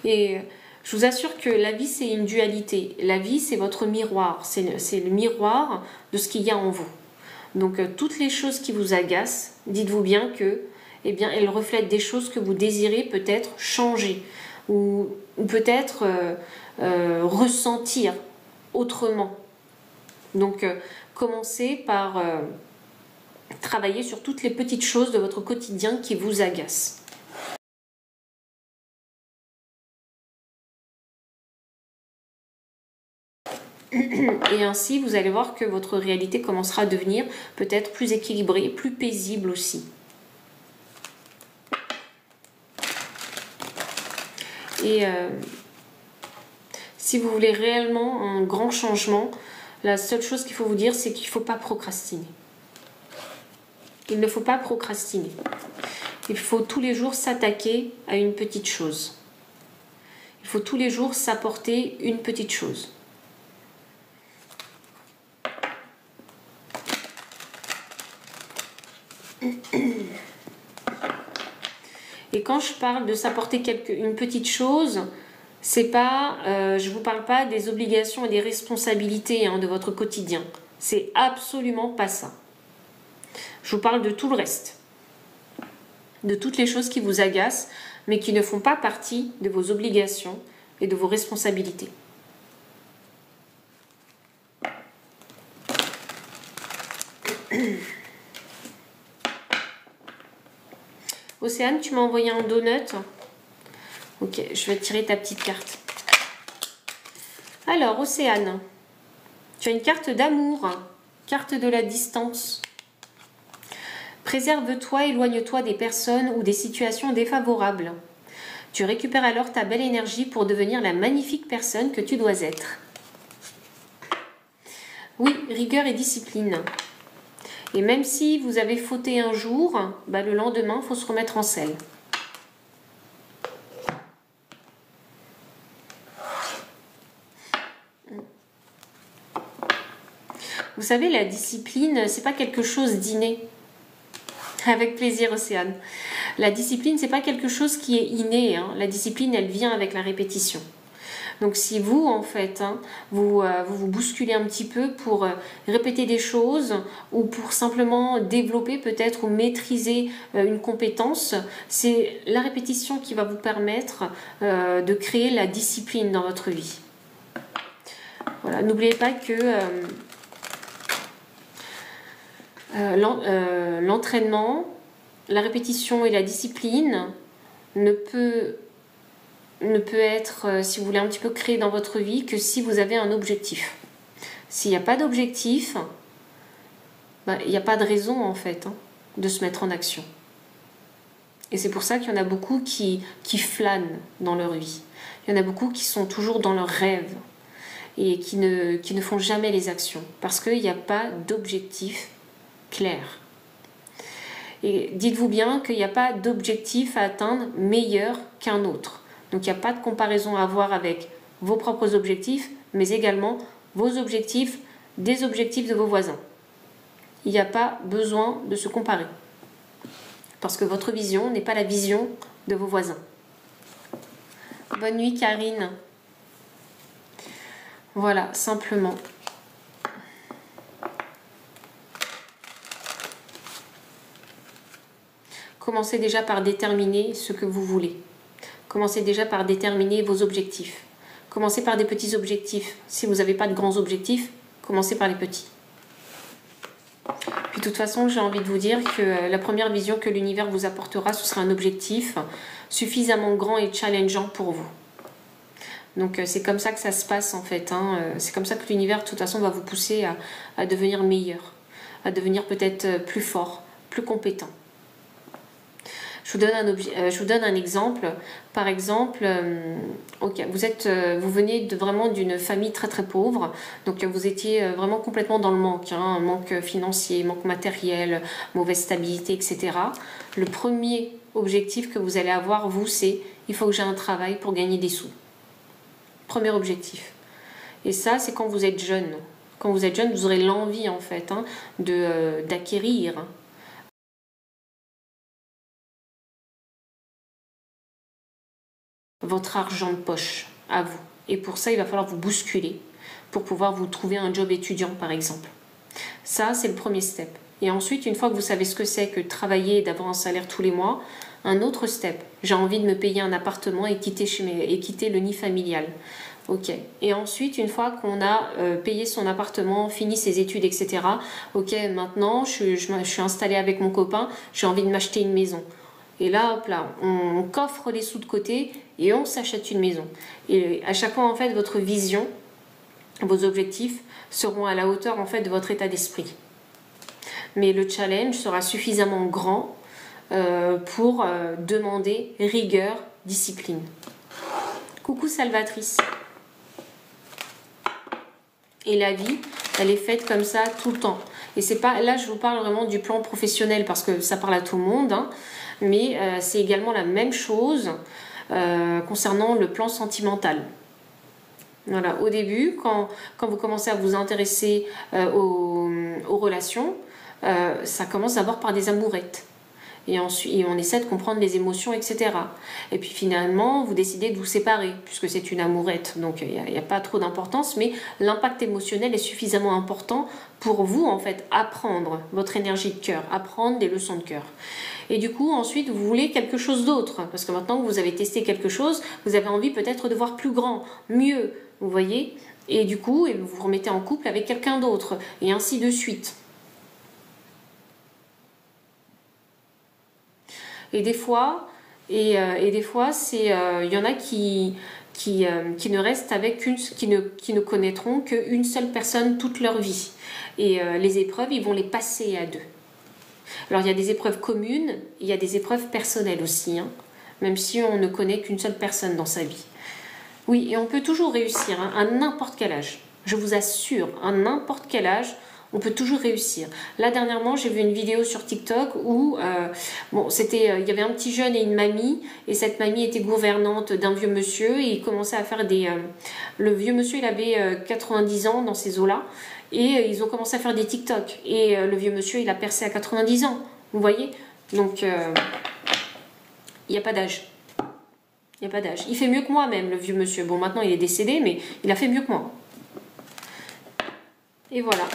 Et je vous assure que la vie, c'est une dualité. La vie, c'est votre miroir. C'est le miroir de ce qu'il y a en vous. Donc, toutes les choses qui vous agacent, dites-vous bien que, eh bien, elles reflètent des choses que vous désirez peut-être changer ou peut-être ressentir autrement. Donc, commencez par travailler sur toutes les petites choses de votre quotidien qui vous agacent. Et ainsi, vous allez voir que votre réalité commencera à devenir peut-être plus équilibrée, plus paisible aussi. Et si vous voulez réellement un grand changement, la seule chose qu'il faut vous dire, c'est qu'il ne faut pas procrastiner. Il ne faut pas procrastiner. Il faut tous les jours s'attaquer à une petite chose. Il faut tous les jours s'apporter une petite chose. Et quand je parle de s'apporter une petite chose, c'est pas, je vous parle pas des obligations et des responsabilités de votre quotidien. C'est absolument pas ça. Je vous parle de tout le reste, de toutes les choses qui vous agacent, mais qui ne font pas partie de vos obligations et de vos responsabilités. Océane, tu m'as envoyé un donut. Ok, je vais tirer ta petite carte. Alors, Océane, tu as une carte d'amour, carte de la distance. Préserve-toi, éloigne-toi des personnes ou des situations défavorables. Tu récupères alors ta belle énergie pour devenir la magnifique personne que tu dois être. Oui, rigueur et discipline. Et même si vous avez fauté un jour, le lendemain, il faut se remettre en selle. Vous savez, la discipline, c'est pas quelque chose d'inné. Avec plaisir, Océane. La discipline, c'est pas quelque chose qui est inné. La discipline, elle vient avec la répétition. Donc si vous, en fait, vous bousculez un petit peu pour répéter des choses ou pour simplement développer peut-être ou maîtriser une compétence, c'est la répétition qui va vous permettre de créer la discipline dans votre vie. Voilà, n'oubliez pas que l'entraînement, la répétition et la discipline ne peut être, si vous voulez un petit peu créer dans votre vie, que si vous avez un objectif. S'il n'y a pas d'objectif, il n'y a pas de raison en fait de se mettre en action. Et c'est pour ça qu'il y en a beaucoup qui flânent dans leur vie. Il y en a beaucoup qui sont toujours dans leurs rêves et qui ne font jamais les actions parce qu'il n'y a pas d'objectif clair. Et dites-vous bien qu'il n'y a pas d'objectif à atteindre meilleur qu'un autre. Donc il n'y a pas de comparaison à avoir avec vos propres objectifs, mais également vos objectifs, des objectifs de vos voisins. Il n'y a pas besoin de se comparer. Parce que votre vision n'est pas la vision de vos voisins. Bonne nuit, Karine. Voilà, simplement. Commencez déjà par déterminer ce que vous voulez. Commencez déjà par déterminer vos objectifs. Commencez par des petits objectifs. Si vous n'avez pas de grands objectifs, commencez par les petits. Puis de toute façon, j'ai envie de vous dire que la première vision que l'univers vous apportera, ce sera un objectif suffisamment grand et challengeant pour vous. Donc c'est comme ça que ça se passe en fait. C'est comme ça que l'univers de toute façon va vous pousser à devenir meilleur, à devenir peut-être plus fort, plus compétent. Je vous donne un exemple. Par exemple, vous venez vraiment d'une famille très très pauvre, donc vous étiez vraiment complètement dans le manque, manque financier, manque matériel, mauvaise stabilité, etc. Le premier objectif que vous allez avoir, vous, c'est il faut que j'ai un travail pour gagner des sous. Premier objectif. Et ça, c'est quand vous êtes jeune. Quand vous êtes jeune, vous aurez l'envie, en fait, hein, d'acquérir votre argent de poche à vous. Et pour ça, il va falloir vous bousculer pour pouvoir vous trouver un job étudiant, par exemple. Ça, c'est le premier step. Et ensuite, une fois que vous savez ce que c'est que travailler et d'avoir un salaire tous les mois, un autre step. J'ai envie de me payer un appartement et quitter le nid familial. Ok. Et ensuite, une fois qu'on a payé son appartement, fini ses études, etc. Ok, maintenant, je suis installée avec mon copain, j'ai envie de m'acheter une maison. Et là, hop là, on coffre les sous de côté et on s'achète une maison. Et à chaque fois, en fait, votre vision, vos objectifs seront à la hauteur, en fait, de votre état d'esprit. Mais le challenge sera suffisamment grand pour demander rigueur, discipline. Coucou Salvatrice. Et la vie, elle est faite comme ça tout le temps. Et c'est pas, là, je vous parle vraiment du plan professionnel parce que ça parle à tout le monde, hein, mais c'est également la même chose concernant le plan sentimental. Voilà, au début, quand vous commencez à vous intéresser aux relations, ça commence d'abord par des amourettes. Et ensuite, on essaie de comprendre les émotions, etc. Et puis finalement, vous décidez de vous séparer, puisque c'est une amourette. Donc il n'y a pas trop d'importance, mais l'impact émotionnel est suffisamment important pour vous, en fait, apprendre votre énergie de cœur, apprendre des leçons de cœur. Et du coup, ensuite, vous voulez quelque chose d'autre, parce que maintenant que vous avez testé quelque chose, vous avez envie peut-être de voir plus grand, mieux, vous voyez. Et du coup, vous vous remettez en couple avec quelqu'un d'autre, et ainsi de suite. Et des fois, c'est, il y en a qui ne restent avec qui ne connaîtront qu'une seule personne toute leur vie. Et les épreuves, ils vont les passer à deux. Alors il y a des épreuves communes, il y a des épreuves personnelles aussi, hein, même si on ne connaît qu'une seule personne dans sa vie. Oui, et on peut toujours réussir, hein, à n'importe quel âge. Je vous assure, à n'importe quel âge, on peut toujours réussir. Là, dernièrement, j'ai vu une vidéo sur TikTok où bon, il y avait un petit jeune et une mamie, et cette mamie était gouvernante d'un vieux monsieur, et il commençait à faire le vieux monsieur, il avait 90 ans dans ces eaux-là, et ils ont commencé à faire des TikTok. Et le vieux monsieur, il a percé à 90 ans, vous voyez. Donc, il n'y a pas d'âge. Il n'y a pas d'âge. Il fait mieux que moi même, le vieux monsieur. Bon, maintenant, il est décédé, mais il a fait mieux que moi. Et voilà.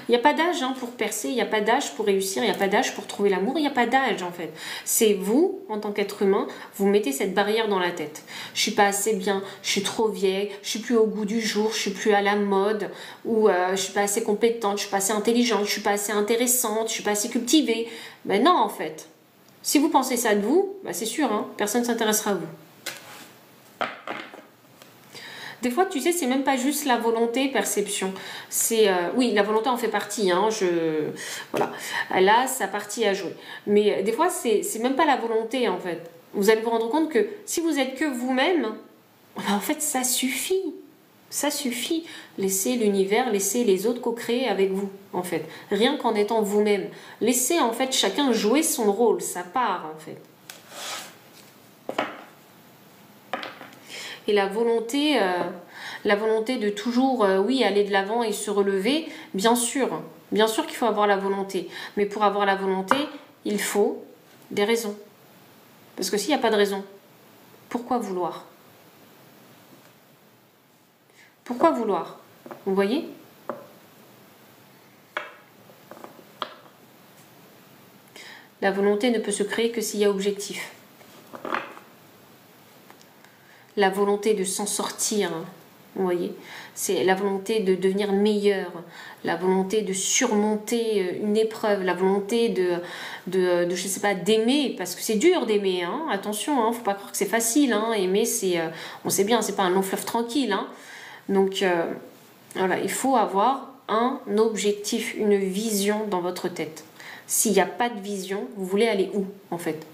Il n'y a pas d'âge, hein, pour percer, il n'y a pas d'âge pour réussir, il n'y a pas d'âge pour trouver l'amour, il n'y a pas d'âge en fait. C'est vous, en tant qu'être humain, vous mettez cette barrière dans la tête. Je suis pas assez bien, je suis trop vieille, je suis plus au goût du jour, je suis plus à la mode, ou je suis pas assez compétente, je suis pas assez intelligente, je suis pas assez intéressante, je suis pas assez cultivée. Ben non en fait. Si vous pensez ça de vous, ben c'est sûr, hein, personne ne s'intéressera à vous. Des fois, tu sais, c'est même pas juste la volonté, perception. C'est oui, la volonté en fait partie. Hein, voilà, elle a sa partie à jouer. Mais des fois, c'est même pas la volonté en fait. Vous allez vous rendre compte que si vous êtes que vous-même, en fait, ça suffit. Ça suffit. Laissez l'univers, laissez les autres co-créer avec vous, en fait. Rien qu'en étant vous-même. Laissez en fait chacun jouer son rôle, sa part, en fait. Et la volonté de toujours, oui, aller de l'avant et se relever, bien sûr qu'il faut avoir la volonté. Mais pour avoir la volonté, il faut des raisons. Parce que s'il n'y a pas de raison, pourquoi vouloir? Pourquoi vouloir? Vous voyez? La volonté ne peut se créer que s'il y a objectif. La volonté de s'en sortir, vous voyez, c'est la volonté de devenir meilleur, la volonté de surmonter une épreuve, la volonté je sais pas, d'aimer, parce que c'est dur d'aimer, hein, attention, hein, faut pas croire que c'est facile, hein, aimer, on sait bien, c'est pas un long fleuve tranquille, hein, donc voilà, il faut avoir un objectif, une vision dans votre tête. S'il n'y a pas de vision, vous voulez aller où en fait?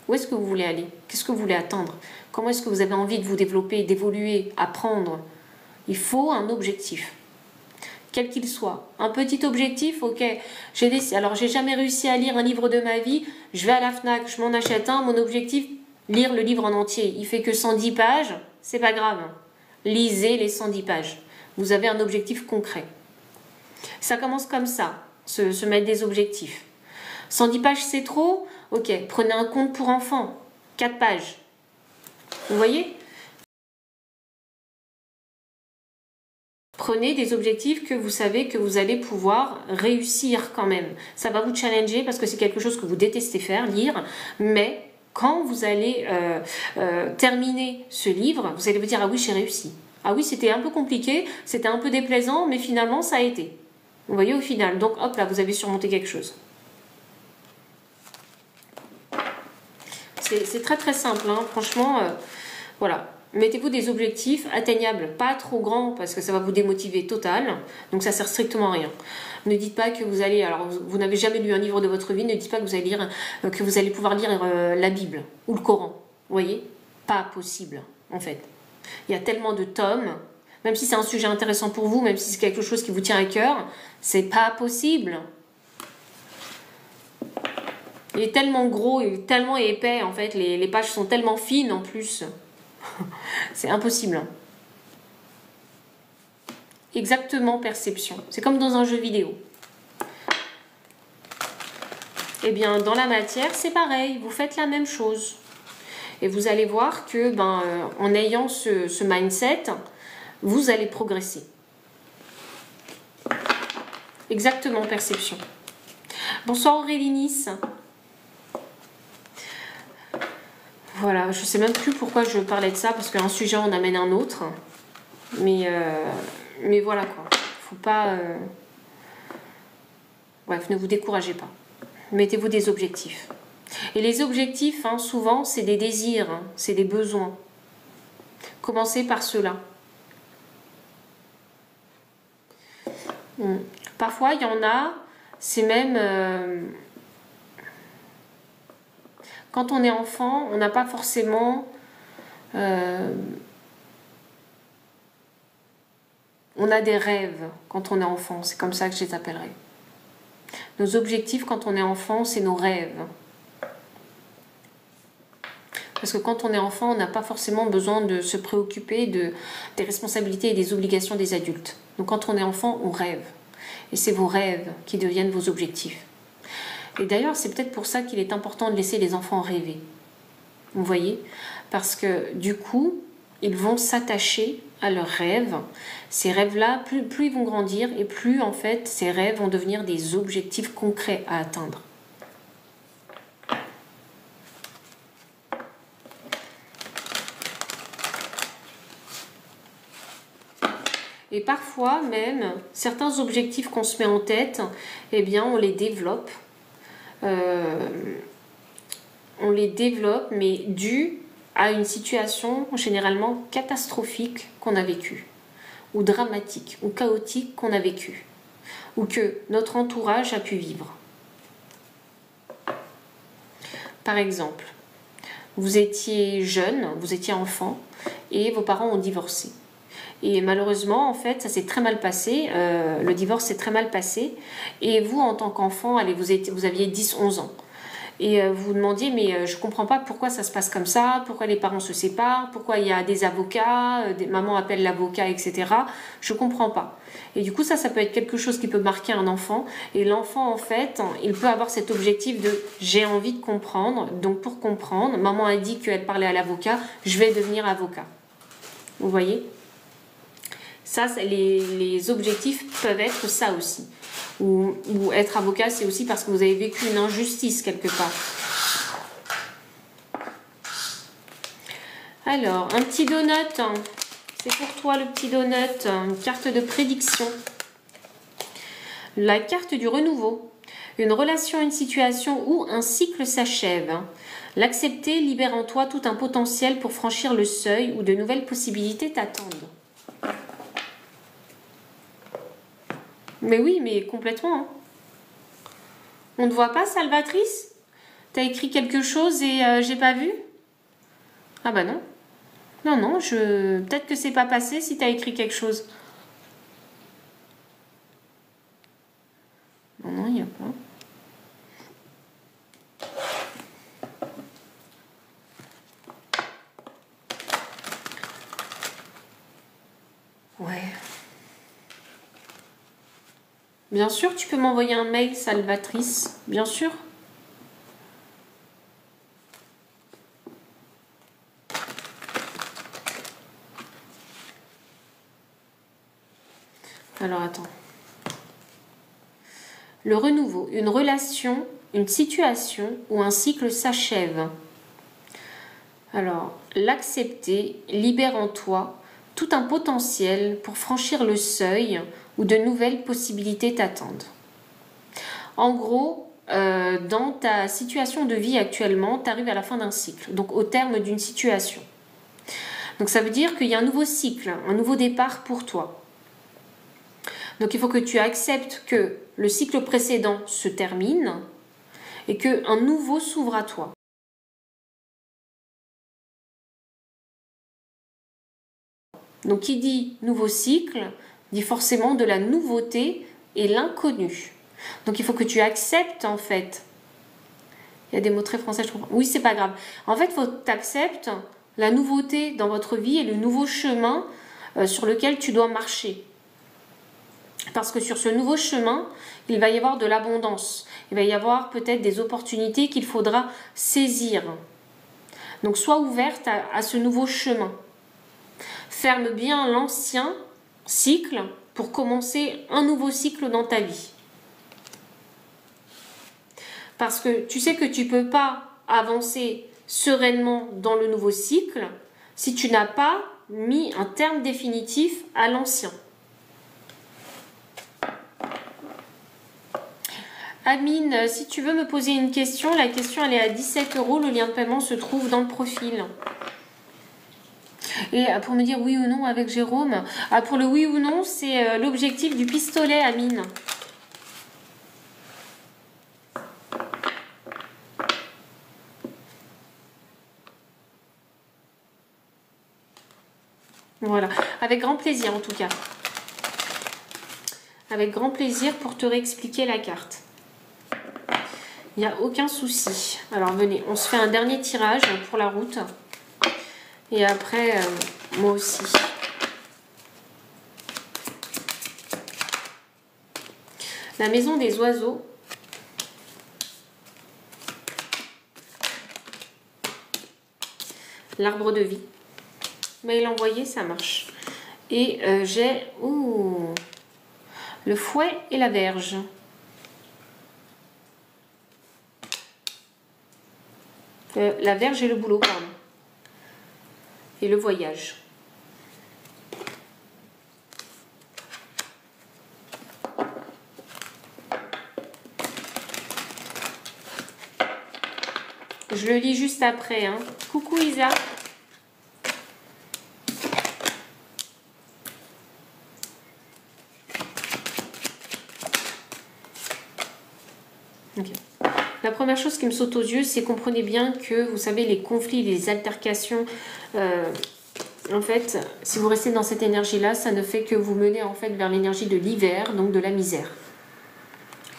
Où est-ce que vous voulez aller? Qu'est-ce que vous voulez atteindre? Comment est-ce que vous avez envie de vous développer, d'évoluer, apprendre? Il faut un objectif. quel qu'il soit. Un petit objectif, ok, alors j'ai jamais réussi à lire un livre de ma vie, je vais à la FNAC, je m'en achète un, mon objectif, lire le livre en entier. Il fait que 110 pages, c'est pas grave. Lisez les 110 pages. Vous avez un objectif concret. Ça commence comme ça, se mettre des objectifs. 110 pages, c'est trop? Ok, prenez un conte pour enfants, 4 pages. Vous voyez? Prenez des objectifs que vous savez que vous allez pouvoir réussir quand même. Ça va vous challenger parce que c'est quelque chose que vous détestez faire, lire, mais quand vous allez terminer ce livre, vous allez vous dire « Ah oui, j'ai réussi. Ah oui, c'était un peu compliqué, c'était un peu déplaisant, mais finalement, ça a été. » Vous voyez au final, donc hop là, vous avez surmonté quelque chose. C'est très très simple, hein. Franchement, voilà. Mettez-vous des objectifs atteignables, pas trop grands parce que ça va vous démotiver total, donc ça sert strictement à rien. Ne dites pas que vous allez, alors vous n'avez jamais lu un livre de votre vie, ne dites pas que vous allez pouvoir lire la Bible ou le Coran. Vous voyez? Pas possible, en fait. Il y a tellement de tomes, même si c'est un sujet intéressant pour vous, même si c'est quelque chose qui vous tient à cœur, c'est pas possible. Il est tellement gros, il est tellement épais, en fait, les pages sont tellement fines en plus. C'est impossible. Exactement, perception. C'est comme dans un jeu vidéo. Eh bien, dans la matière, c'est pareil. Vous faites la même chose. Et vous allez voir que, en ayant ce mindset, vous allez progresser. Exactement, perception. Bonsoir Aurélie Nice. Voilà, je ne sais même plus pourquoi je parlais de ça, parce qu'un sujet en amène un autre. Mais voilà quoi. Faut pas... Bref, ne vous découragez pas. Mettez-vous des objectifs. Et les objectifs, hein, souvent, c'est des désirs, hein, c'est des besoins. Commencez par cela. Parfois, il y en a, c'est même... Quand on est enfant, on n'a pas forcément... on a des rêves quand on est enfant, c'est comme ça que je les appellerai. Nos objectifs quand on est enfant, c'est nos rêves. Parce que quand on est enfant, on n'a pas forcément besoin de se préoccuper des responsabilités et des obligations des adultes. Donc quand on est enfant, on rêve. Et c'est vos rêves qui deviennent vos objectifs. Et d'ailleurs, c'est peut-être pour ça qu'il est important de laisser les enfants rêver. Vous voyez? Parce que du coup, ils vont s'attacher à leurs rêves. Ces rêves-là, plus ils vont grandir et plus en fait, ces rêves vont devenir des objectifs concrets à atteindre. Et parfois même, certains objectifs qu'on se met en tête, eh bien, on les développe. Mais dû à une situation généralement catastrophique qu'on a vécue, ou dramatique, ou chaotique qu'on a vécue, ou que notre entourage a pu vivre. Par exemple, vous étiez jeune, vous étiez enfant, et vos parents ont divorcé. Et malheureusement, en fait, ça s'est très mal passé, le divorce s'est très mal passé, et vous, en tant qu'enfant, vous aviez 10-11 ans. Et vous vous demandiez, mais je ne comprends pas pourquoi ça se passe comme ça, pourquoi les parents se séparent, pourquoi il y a des avocats, maman appelle l'avocat, etc. Je ne comprends pas. Et du coup, ça peut être quelque chose qui peut marquer un enfant. Et l'enfant, en fait, il peut avoir cet objectif de « j'ai envie de comprendre ». Donc pour comprendre, maman a dit qu'elle parlait à l'avocat, je vais devenir avocat. Vous voyez ? Ça, les objectifs peuvent être ça aussi. Ou être avocat, c'est aussi parce que vous avez vécu une injustice quelque part. Alors, un petit donut. C'est pour toi le petit donut. Une carte de prédiction. La carte du renouveau. Une relation, une situation ou un cycle s'achève. L'accepter libère en toi tout un potentiel pour franchir le seuil où de nouvelles possibilités t'attendent. Mais oui, mais complètement. Hein. On ne voit pas, Salvatrice? T'as écrit quelque chose et j'ai pas vu? Ah bah non. Non, peut-être que c'est pas passé si t'as écrit quelque chose. non, il n'y a pas. Ouais. Bien sûr, tu peux m'envoyer un mail, Salvatrice. Bien sûr. Alors, attends. Le renouveau, une relation, une situation ou un cycle s'achève. Alors, l'accepter libère en toi tout un potentiel pour franchir le seuil où de nouvelles possibilités t'attendent. En gros, dans ta situation de vie actuellement, tu arrives à la fin d'un cycle, donc au terme d'une situation. Donc ça veut dire qu'il y a un nouveau cycle, un nouveau départ pour toi. Donc il faut que tu acceptes que le cycle précédent se termine et qu'un nouveau s'ouvre à toi. Donc qui dit nouveau cycle, dit forcément de la nouveauté et l'inconnu. Donc il faut que tu acceptes en fait. Il y a des mots très français, je comprends. Oui, c'est pas grave. En fait, il faut que tu acceptes la nouveauté dans votre vie et le nouveau chemin sur lequel tu dois marcher. Parce que sur ce nouveau chemin, il va y avoir de l'abondance. Il va y avoir peut-être des opportunités qu'il faudra saisir. Donc sois ouverte à ce nouveau chemin. Ferme bien l'ancien cycle pour commencer un nouveau cycle dans ta vie. Parce que tu sais que tu ne peux pas avancer sereinement dans le nouveau cycle si tu n'as pas mis un terme définitif à l'ancien. Amine, si tu veux me poser une question, la question elle est à 17 €, le lien de paiement se trouve dans le profil. Et pour me dire oui ou non avec Jérôme, pour le oui ou non, c'est l'objectif du pistolet, Amine. Voilà, avec grand plaisir en tout cas. Avec grand plaisir pour te réexpliquer la carte. Il n'y a aucun souci. Alors venez, on se fait un dernier tirage pour la route. Et après, moi aussi. La maison des oiseaux. L'arbre de vie. Mail envoyé, ça marche. Et j'ai le fouet et la verge. La verge et le boulot, pardon. Et le voyage. Je le lis juste après. Hein. Coucou Isa. Okay. La première chose qui me saute aux yeux, c'est comprenez bien que, vous savez, les conflits, les altercations, en fait, si vous restez dans cette énergie-là, ça ne fait que vous mener en fait vers l'énergie de l'hiver, donc de la misère.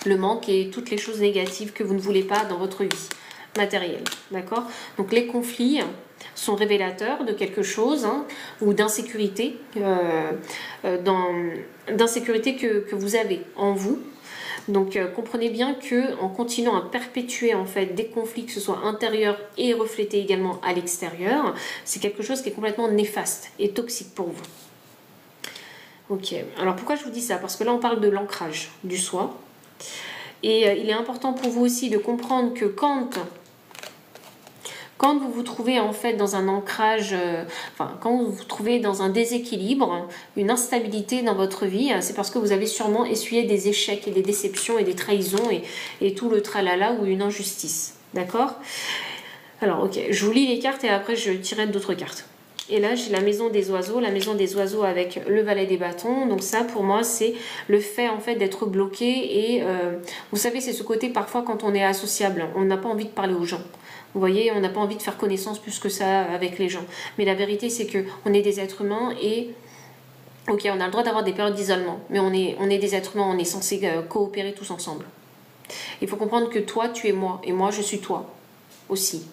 Le manque et toutes les choses négatives que vous ne voulez pas dans votre vie matérielle, d'accord? Donc les conflits sont révélateurs de quelque chose hein, ou d'insécurité, d'insécurité que vous avez en vous. Donc comprenez bien que en continuant à perpétuer en fait des conflits, que ce soit intérieurs et reflétés également à l'extérieur, c'est quelque chose qui est complètement néfaste et toxique pour vous. Ok, alors pourquoi je vous dis ça? Parce que là on parle de l'ancrage du soi. Et il est important pour vous aussi de comprendre que quand vous vous trouvez en fait dans un ancrage, quand vous vous trouvez dans un déséquilibre, une instabilité dans votre vie, c'est parce que vous avez sûrement essuyé des échecs et des déceptions et des trahisons et tout le tralala ou une injustice. D'accord? Alors ok, je vous lis les cartes et après je tirerai d'autres cartes. Et là, j'ai la maison des oiseaux avec le valet des bâtons. Donc ça, pour moi, c'est le fait en fait d'être bloqué. Et vous savez, c'est ce côté parfois quand on est associable, on n'a pas envie de parler aux gens. Vous voyez, on n'a pas envie de faire connaissance plus que ça avec les gens. Mais la vérité, c'est que on est des êtres humains et ok, on a le droit d'avoir des périodes d'isolement, mais on est des êtres humains, on est censé coopérer tous ensemble. Il faut comprendre que toi, tu es moi, et moi, je suis toi aussi.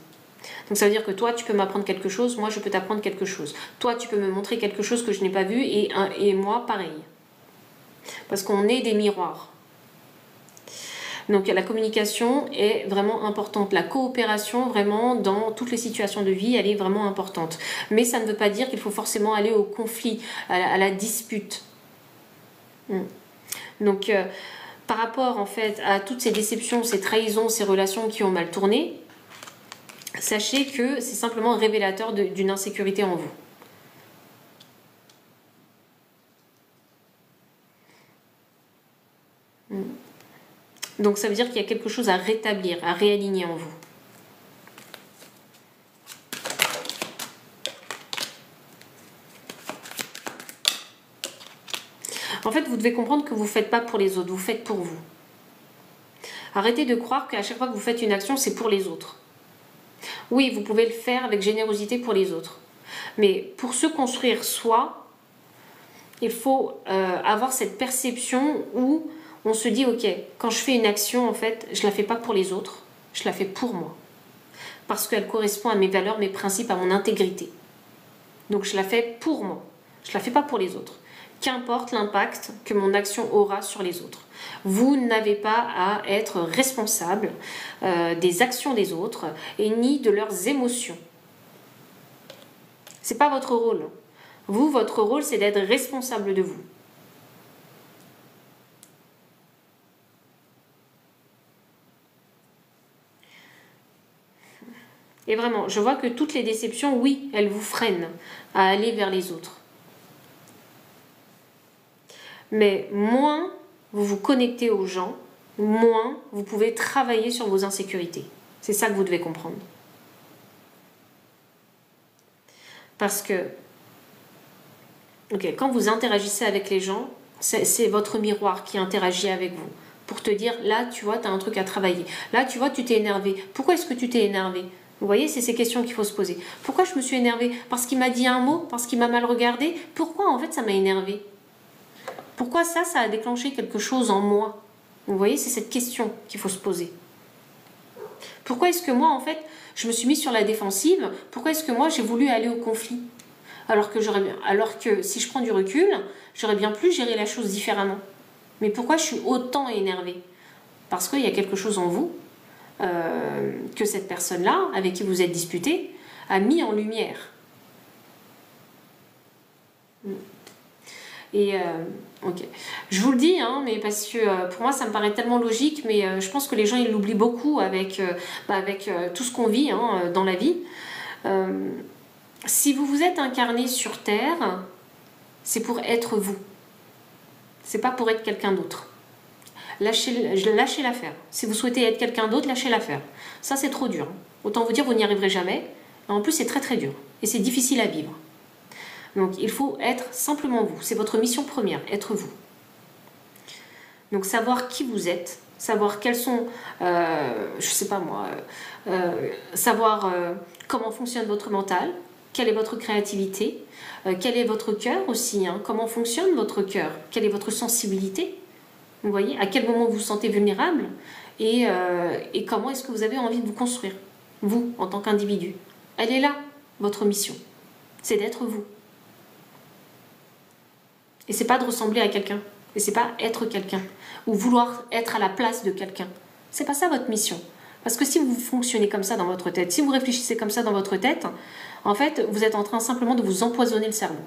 Donc ça veut dire que toi, tu peux m'apprendre quelque chose, moi, je peux t'apprendre quelque chose. Toi, tu peux me montrer quelque chose que je n'ai pas vu, et moi, pareil. Parce qu'on est des miroirs. Donc la communication est vraiment importante. La coopération, vraiment, dans toutes les situations de vie, elle est vraiment importante. Mais ça ne veut pas dire qu'il faut forcément aller au conflit, à la dispute. Donc, par rapport, en fait, à toutes ces déceptions, ces trahisons, ces relations qui ont mal tourné, sachez que c'est simplement révélateur d'une insécurité en vous. Donc ça veut dire qu'il y a quelque chose à rétablir, à réaligner en vous. En fait, vous devez comprendre que vous ne faites pas pour les autres, vous faites pour vous. Arrêtez de croire qu'à chaque fois que vous faites une action, c'est pour les autres. Oui, vous pouvez le faire avec générosité pour les autres. Mais pour se construire soi, il faut avoir cette perception où on se dit, ok, quand je fais une action, en fait, je ne la fais pas pour les autres, je la fais pour moi. Parce qu'elle correspond à mes valeurs, mes principes, à mon intégrité. Donc je la fais pour moi, je ne la fais pas pour les autres. Qu'importe l'impact que mon action aura sur les autres. Vous n'avez pas à être responsable des actions des autres et ni de leurs émotions. Ce n'est pas votre rôle. Vous, votre rôle, c'est d'être responsable de vous. Et vraiment, je vois que toutes les déceptions, oui, elles vous freinent à aller vers les autres. Mais moins vous vous connectez aux gens, moins vous pouvez travailler sur vos insécurités. C'est ça que vous devez comprendre. Parce que, quand vous interagissez avec les gens, c'est votre miroir qui interagit avec vous. Pour te dire, là, tu vois, tu as un truc à travailler. Là, tu vois, tu t'es énervé. Pourquoi est-ce que tu t'es énervé? Vous voyez, c'est ces questions qu'il faut se poser. Pourquoi je me suis énervée? Parce qu'il m'a dit un mot? Parce qu'il m'a mal regardé? Pourquoi, en fait, ça m'a énervé? Pourquoi ça a déclenché quelque chose en moi? Vous voyez, c'est cette question qu'il faut se poser. Pourquoi est-ce que moi, en fait, je me suis mise sur la défensive? Pourquoi est-ce que moi, j'ai voulu aller au conflit? Alors que si je prends du recul, j'aurais bien pu gérer la chose différemment. Mais pourquoi je suis autant énervée? Parce qu'il y a quelque chose en vous que cette personne-là, avec qui vous êtes disputé, a mis en lumière. Et ok, je vous le dis, hein, mais parce que pour moi ça me paraît tellement logique, mais je pense que les gens ils l'oublient beaucoup avec tout ce qu'on vit dans la vie. Si vous vous êtes incarné sur Terre, c'est pour être vous. C'est pas pour être quelqu'un d'autre. Lâchez l'affaire. Si vous souhaitez être quelqu'un d'autre, lâchez l'affaire. Ça c'est trop dur. Autant vous dire, vous n'y arriverez jamais. Et en plus c'est très très dur. Et c'est difficile à vivre. Donc il faut être simplement vous. C'est votre mission première, être vous. Donc savoir qui vous êtes, savoir quels sont, je sais pas moi, savoir comment fonctionne votre mental, quelle est votre créativité, quel est votre cœur aussi, comment fonctionne votre cœur, quelle est votre sensibilité, vous voyez, à quel moment vous vous sentez vulnérable et comment est-ce que vous avez envie de vous construire, vous, en tant qu'individu. Elle est là, votre mission, c'est d'être vous. Et c'est pas de ressembler à quelqu'un. Et c'est pas être quelqu'un. Ou vouloir être à la place de quelqu'un. C'est pas ça votre mission. Parce que si vous fonctionnez comme ça dans votre tête, si vous réfléchissez comme ça dans votre tête, en fait, vous êtes en train simplement de vous empoisonner le cerveau.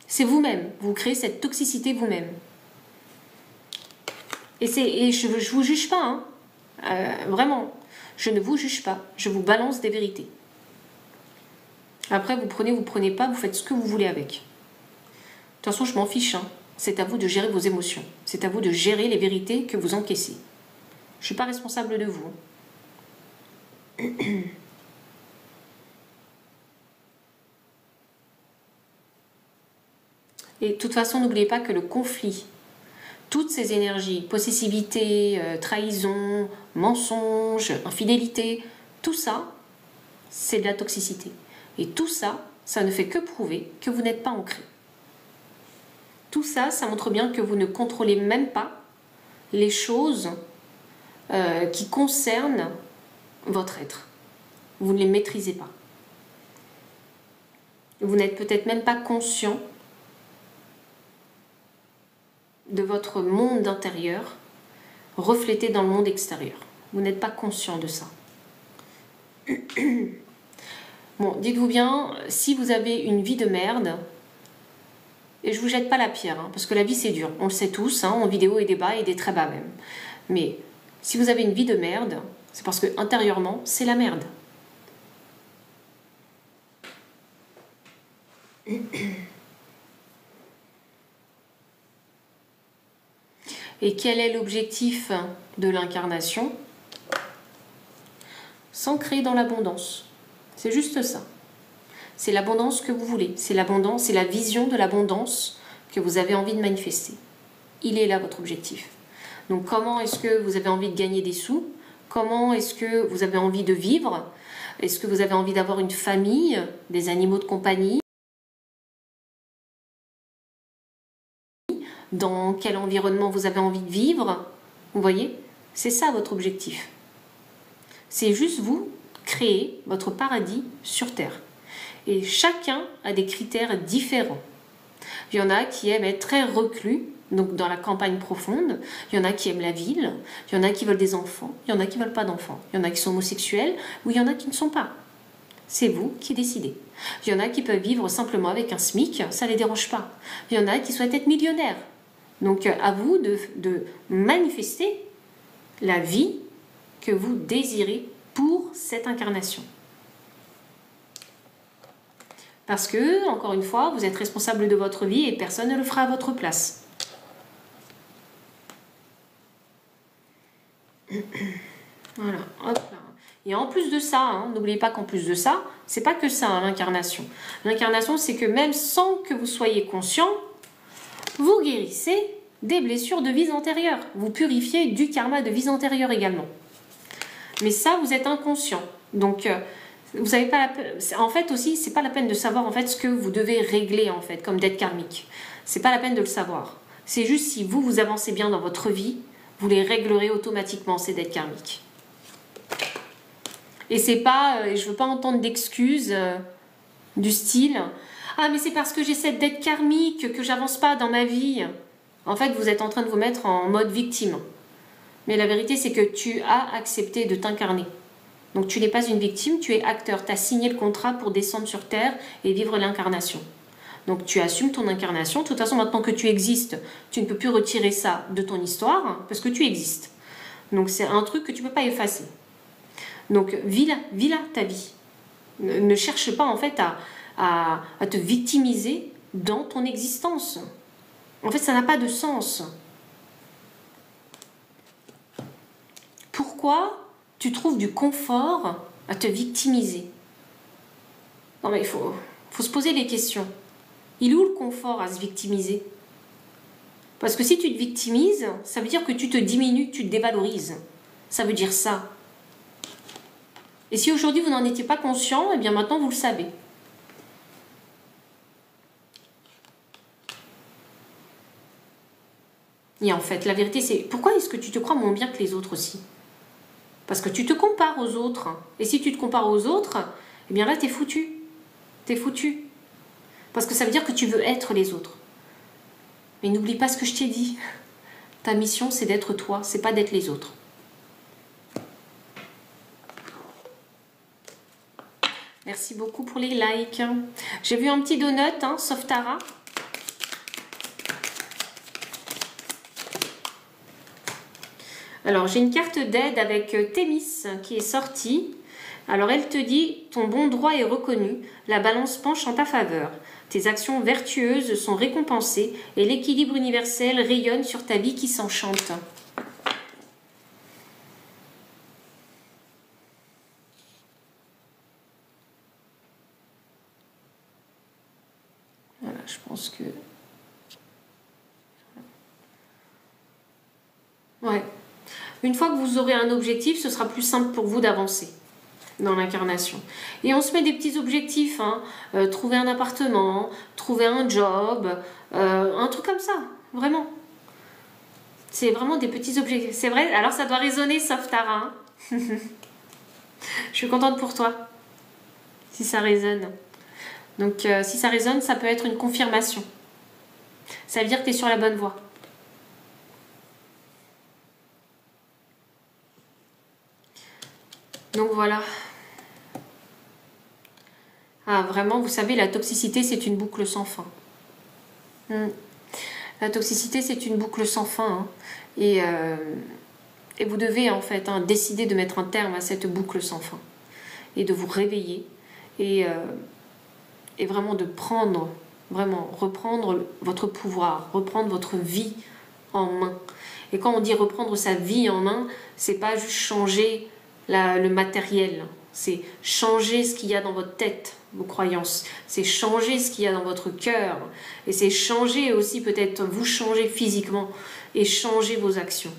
C'est vous-même. Vous créez cette toxicité vous-même. Et je vous juge pas. Vraiment. Je ne vous juge pas. Je vous balance des vérités. Après, vous prenez pas, vous faites ce que vous voulez avec. De toute façon, je m'en fiche. C'est à vous de gérer vos émotions. C'est à vous de gérer les vérités que vous encaissez. Je ne suis pas responsable de vous. Et de toute façon, n'oubliez pas que le conflit, toutes ces énergies, possessivité, trahison, mensonge, infidélité, tout ça, c'est de la toxicité. Et tout ça, ça ne fait que prouver que vous n'êtes pas ancré. Tout ça, ça montre bien que vous ne contrôlez même pas les choses qui concernent votre être. Vous ne les maîtrisez pas. Vous n'êtes peut-être même pas conscient de votre monde intérieur reflété dans le monde extérieur. Vous n'êtes pas conscient de ça. Bon, dites-vous bien, si vous avez une vie de merde, et je ne vous jette pas la pierre, hein, parce que la vie c'est dur, on le sait tous, hein, en vidéo et des bas et des très bas même. Mais si vous avez une vie de merde, c'est parce que intérieurement, c'est la merde. Et quel est l'objectif de l'incarnation? S'ancrer dans l'abondance. C'est juste ça. C'est l'abondance que vous voulez. C'est l'abondance, c'est la vision de l'abondance que vous avez envie de manifester. Il est là votre objectif. Donc comment est-ce que vous avez envie de gagner des sous? Comment est-ce que vous avez envie de vivre? Est-ce que vous avez envie d'avoir une famille, des animaux de compagnie? Dans quel environnement vous avez envie de vivre? Vous voyez? C'est ça votre objectif. C'est juste vous créer votre paradis sur Terre. Et chacun a des critères différents. Il y en a qui aiment être très reclus, donc dans la campagne profonde. Il y en a qui aiment la ville. Il y en a qui veulent des enfants. Il y en a qui ne veulent pas d'enfants. Il y en a qui sont homosexuels ou il y en a qui ne sont pas. C'est vous qui décidez. Il y en a qui peuvent vivre simplement avec un SMIC, ça ne les dérange pas. Il y en a qui souhaitent être millionnaires. Donc à vous de manifester la vie que vous désirez pour cette incarnation. Parce que, encore une fois, vous êtes responsable de votre vie et personne ne le fera à votre place. Voilà, hop là. Et en plus de ça, hein, n'oubliez pas qu'en plus de ça, c'est pas que ça, hein, l'incarnation. L'incarnation, c'est que même sans que vous soyez conscient, vous guérissez des blessures de vies antérieures. Vous purifiez du karma de vies antérieures également. Mais ça, vous êtes inconscient. Donc, vous avez pas en fait aussi, c'est pas la peine de savoir en fait ce que vous devez régler en fait comme dette karmique. C'est pas la peine de le savoir. C'est juste si vous avancez bien dans votre vie, vous les réglerez automatiquement ces dettes karmiques. Et c'est pas, je veux pas entendre d'excuses du style ah mais c'est parce que j'ai cette dette karmique que j'avance pas dans ma vie. En fait, vous êtes en train de vous mettre en mode victime. Mais la vérité, c'est que tu as accepté de t'incarner. Donc tu n'es pas une victime, tu es acteur. Tu as signé le contrat pour descendre sur Terre et vivre l'incarnation. Donc tu assumes ton incarnation. De toute façon, maintenant que tu existes, tu ne peux plus retirer ça de ton histoire hein, parce que tu existes. Donc c'est un truc que tu ne peux pas effacer. Donc vis là ta vie. Ne cherche pas en fait à te victimiser dans ton existence. En fait, ça n'a pas de sens. Pourquoi tu trouves du confort à te victimiser? Non mais il faut se poser les questions. Il est où le confort à se victimiser? Parce que si tu te victimises, ça veut dire que tu te diminues, tu te dévalorises. Ça veut dire ça. Et si aujourd'hui vous n'en étiez pas conscient, eh bien maintenant vous le savez. Et en fait, la vérité c'est, pourquoi est-ce que tu te crois moins bien que les autres aussi? Parce que tu te compares aux autres. Et si tu te compares aux autres, eh bien là, t'es foutu. T'es foutu. Parce que ça veut dire que tu veux être les autres. Mais n'oublie pas ce que je t'ai dit. Ta mission, c'est d'être toi, c'est pas d'être les autres. Merci beaucoup pour les likes. J'ai vu un petit donut, hein, sauf Tara. Alors, j'ai une carte d'aide avec Thémis qui est sortie. Alors, elle te dit, ton bon droit est reconnu, la balance penche en ta faveur. Tes actions vertueuses sont récompensées et l'équilibre universel rayonne sur ta vie qui s'enchante. Voilà, je pense que... Ouais. Une fois que vous aurez un objectif, ce sera plus simple pour vous d'avancer dans l'incarnation. Et on se met des petits objectifs, hein, trouver un appartement, trouver un job, un truc comme ça, vraiment. C'est vraiment des petits objets. C'est vrai, alors ça doit résonner, sauf Tara. Hein. Je suis contente pour toi, si ça résonne. Donc, si ça résonne, ça peut être une confirmation. Ça veut dire que tu es sur la bonne voie. Donc, voilà. Ah, vraiment, vous savez, la toxicité, c'est une boucle sans fin. La toxicité, c'est une boucle sans fin. Hein. Et vous devez, en fait, hein, décider de mettre un terme à cette boucle sans fin. Et de vous réveiller. Et vraiment de prendre, vraiment reprendre votre pouvoir, reprendre votre vie en main. Et quand on dit reprendre sa vie en main, c'est pas juste changer le matériel, c'est changer ce qu'il y a dans votre tête, vos croyances, c'est changer ce qu'il y a dans votre cœur, et c'est changer aussi peut-être, vous changer physiquement, et changer vos actions.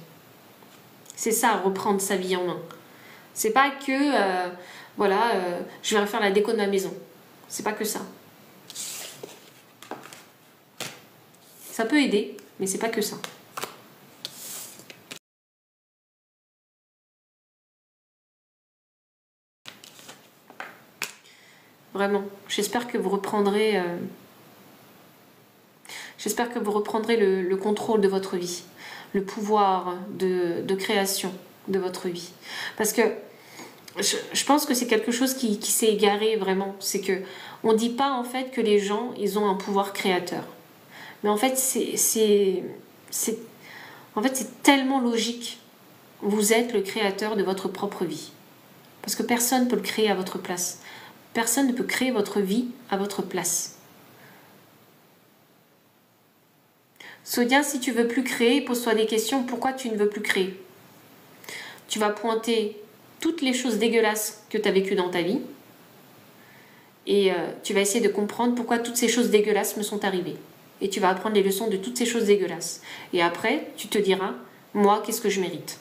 C'est ça, reprendre sa vie en main. C'est pas que, voilà, je vais refaire la déco de ma maison. C'est pas que ça. Ça peut aider, mais c'est pas que ça. Vraiment, j'espère que vous reprendrez le contrôle de votre vie, le pouvoir de création de votre vie. Parce que je pense que c'est quelque chose qui s'est égaré vraiment. C'est que on dit pas en fait que les gens, ils ont un pouvoir créateur. Mais en fait, c'est tellement logique. Vous êtes le créateur de votre propre vie. Parce que personne ne peut le créer à votre place. Personne ne peut créer votre vie à votre place. Sonia, si tu veux plus créer, pose-toi des questions. Pourquoi tu ne veux plus créer? Tu vas pointer toutes les choses dégueulasses que tu as vécues dans ta vie. Et tu vas essayer de comprendre pourquoi toutes ces choses dégueulasses me sont arrivées. Et tu vas apprendre les leçons de toutes ces choses dégueulasses. Et après, tu te diras, moi, qu'est-ce que je mérite?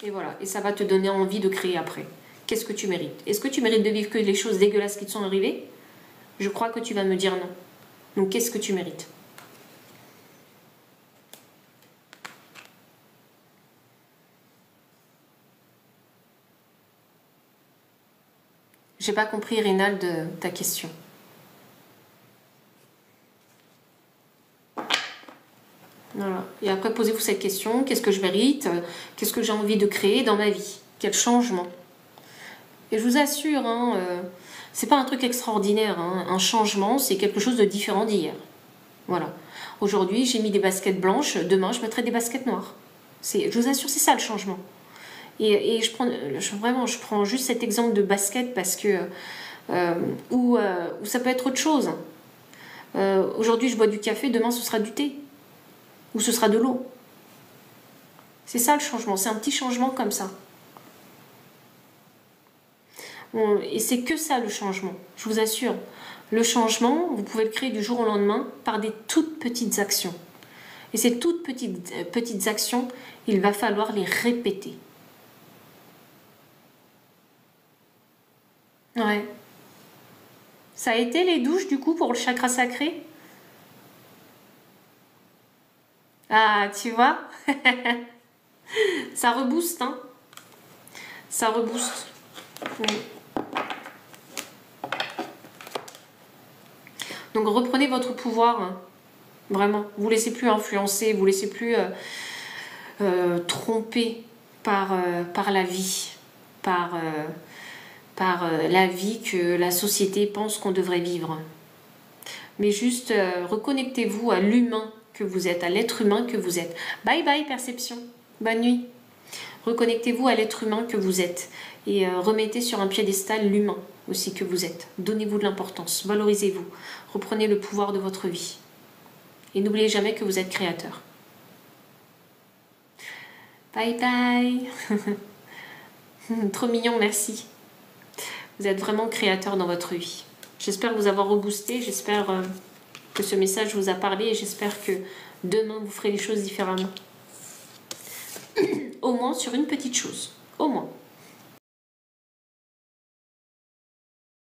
Et voilà. Et ça va te donner envie de créer après. Qu'est-ce que tu mérites? Est-ce que tu mérites de vivre que les choses dégueulasses qui te sont arrivées? Je crois que tu vas me dire non. Donc, qu'est-ce que tu mérites? J'ai pas compris, Rénal, de ta question. Voilà. Et après, posez-vous cette question. Qu'est-ce que je mérite? Qu'est-ce que j'ai envie de créer dans ma vie? Quel changement? Et je vous assure, hein, c'est pas un truc extraordinaire. Hein. Un changement, c'est quelque chose de différent d'hier. Voilà. Aujourd'hui, j'ai mis des baskets blanches. Demain, je mettrai des baskets noires. Je vous assure, c'est ça le changement. Et je prends juste cet exemple de basket parce que où ça peut être autre chose. Aujourd'hui, je bois du café. Demain, ce sera du thé. Ou ce sera de l'eau. C'est ça le changement. C'est un petit changement comme ça. Et c'est que ça le changement, je vous assure. Le changement, vous pouvez le créer du jour au lendemain par des toutes petites actions. Et ces toutes petites actions, il va falloir les répéter. Ouais. Ça a été les douches du coup pour le chakra sacré? Ah, tu vois. Ça rebooste, hein. Ça rebooste. Donc reprenez votre pouvoir, hein. Vraiment. Vous ne laissez plus influencer, vous ne laissez plus tromper par la vie, par la vie que la société pense qu'on devrait vivre. Mais juste reconnectez-vous à l'humain que vous êtes, à l'être humain que vous êtes. Bye bye perception, bonne nuit. Reconnectez-vous à l'être humain que vous êtes et remettez sur un piédestal l'humain aussi que vous êtes. Donnez-vous de l'importance, valorisez-vous, reprenez le pouvoir de votre vie. Et n'oubliez jamais que vous êtes créateur. Bye bye. Trop mignon, merci. Vous êtes vraiment créateur dans votre vie. J'espère vous avoir reboosté, j'espère que ce message vous a parlé et j'espère que demain vous ferez les choses différemment. Au moins sur une petite chose, au moins.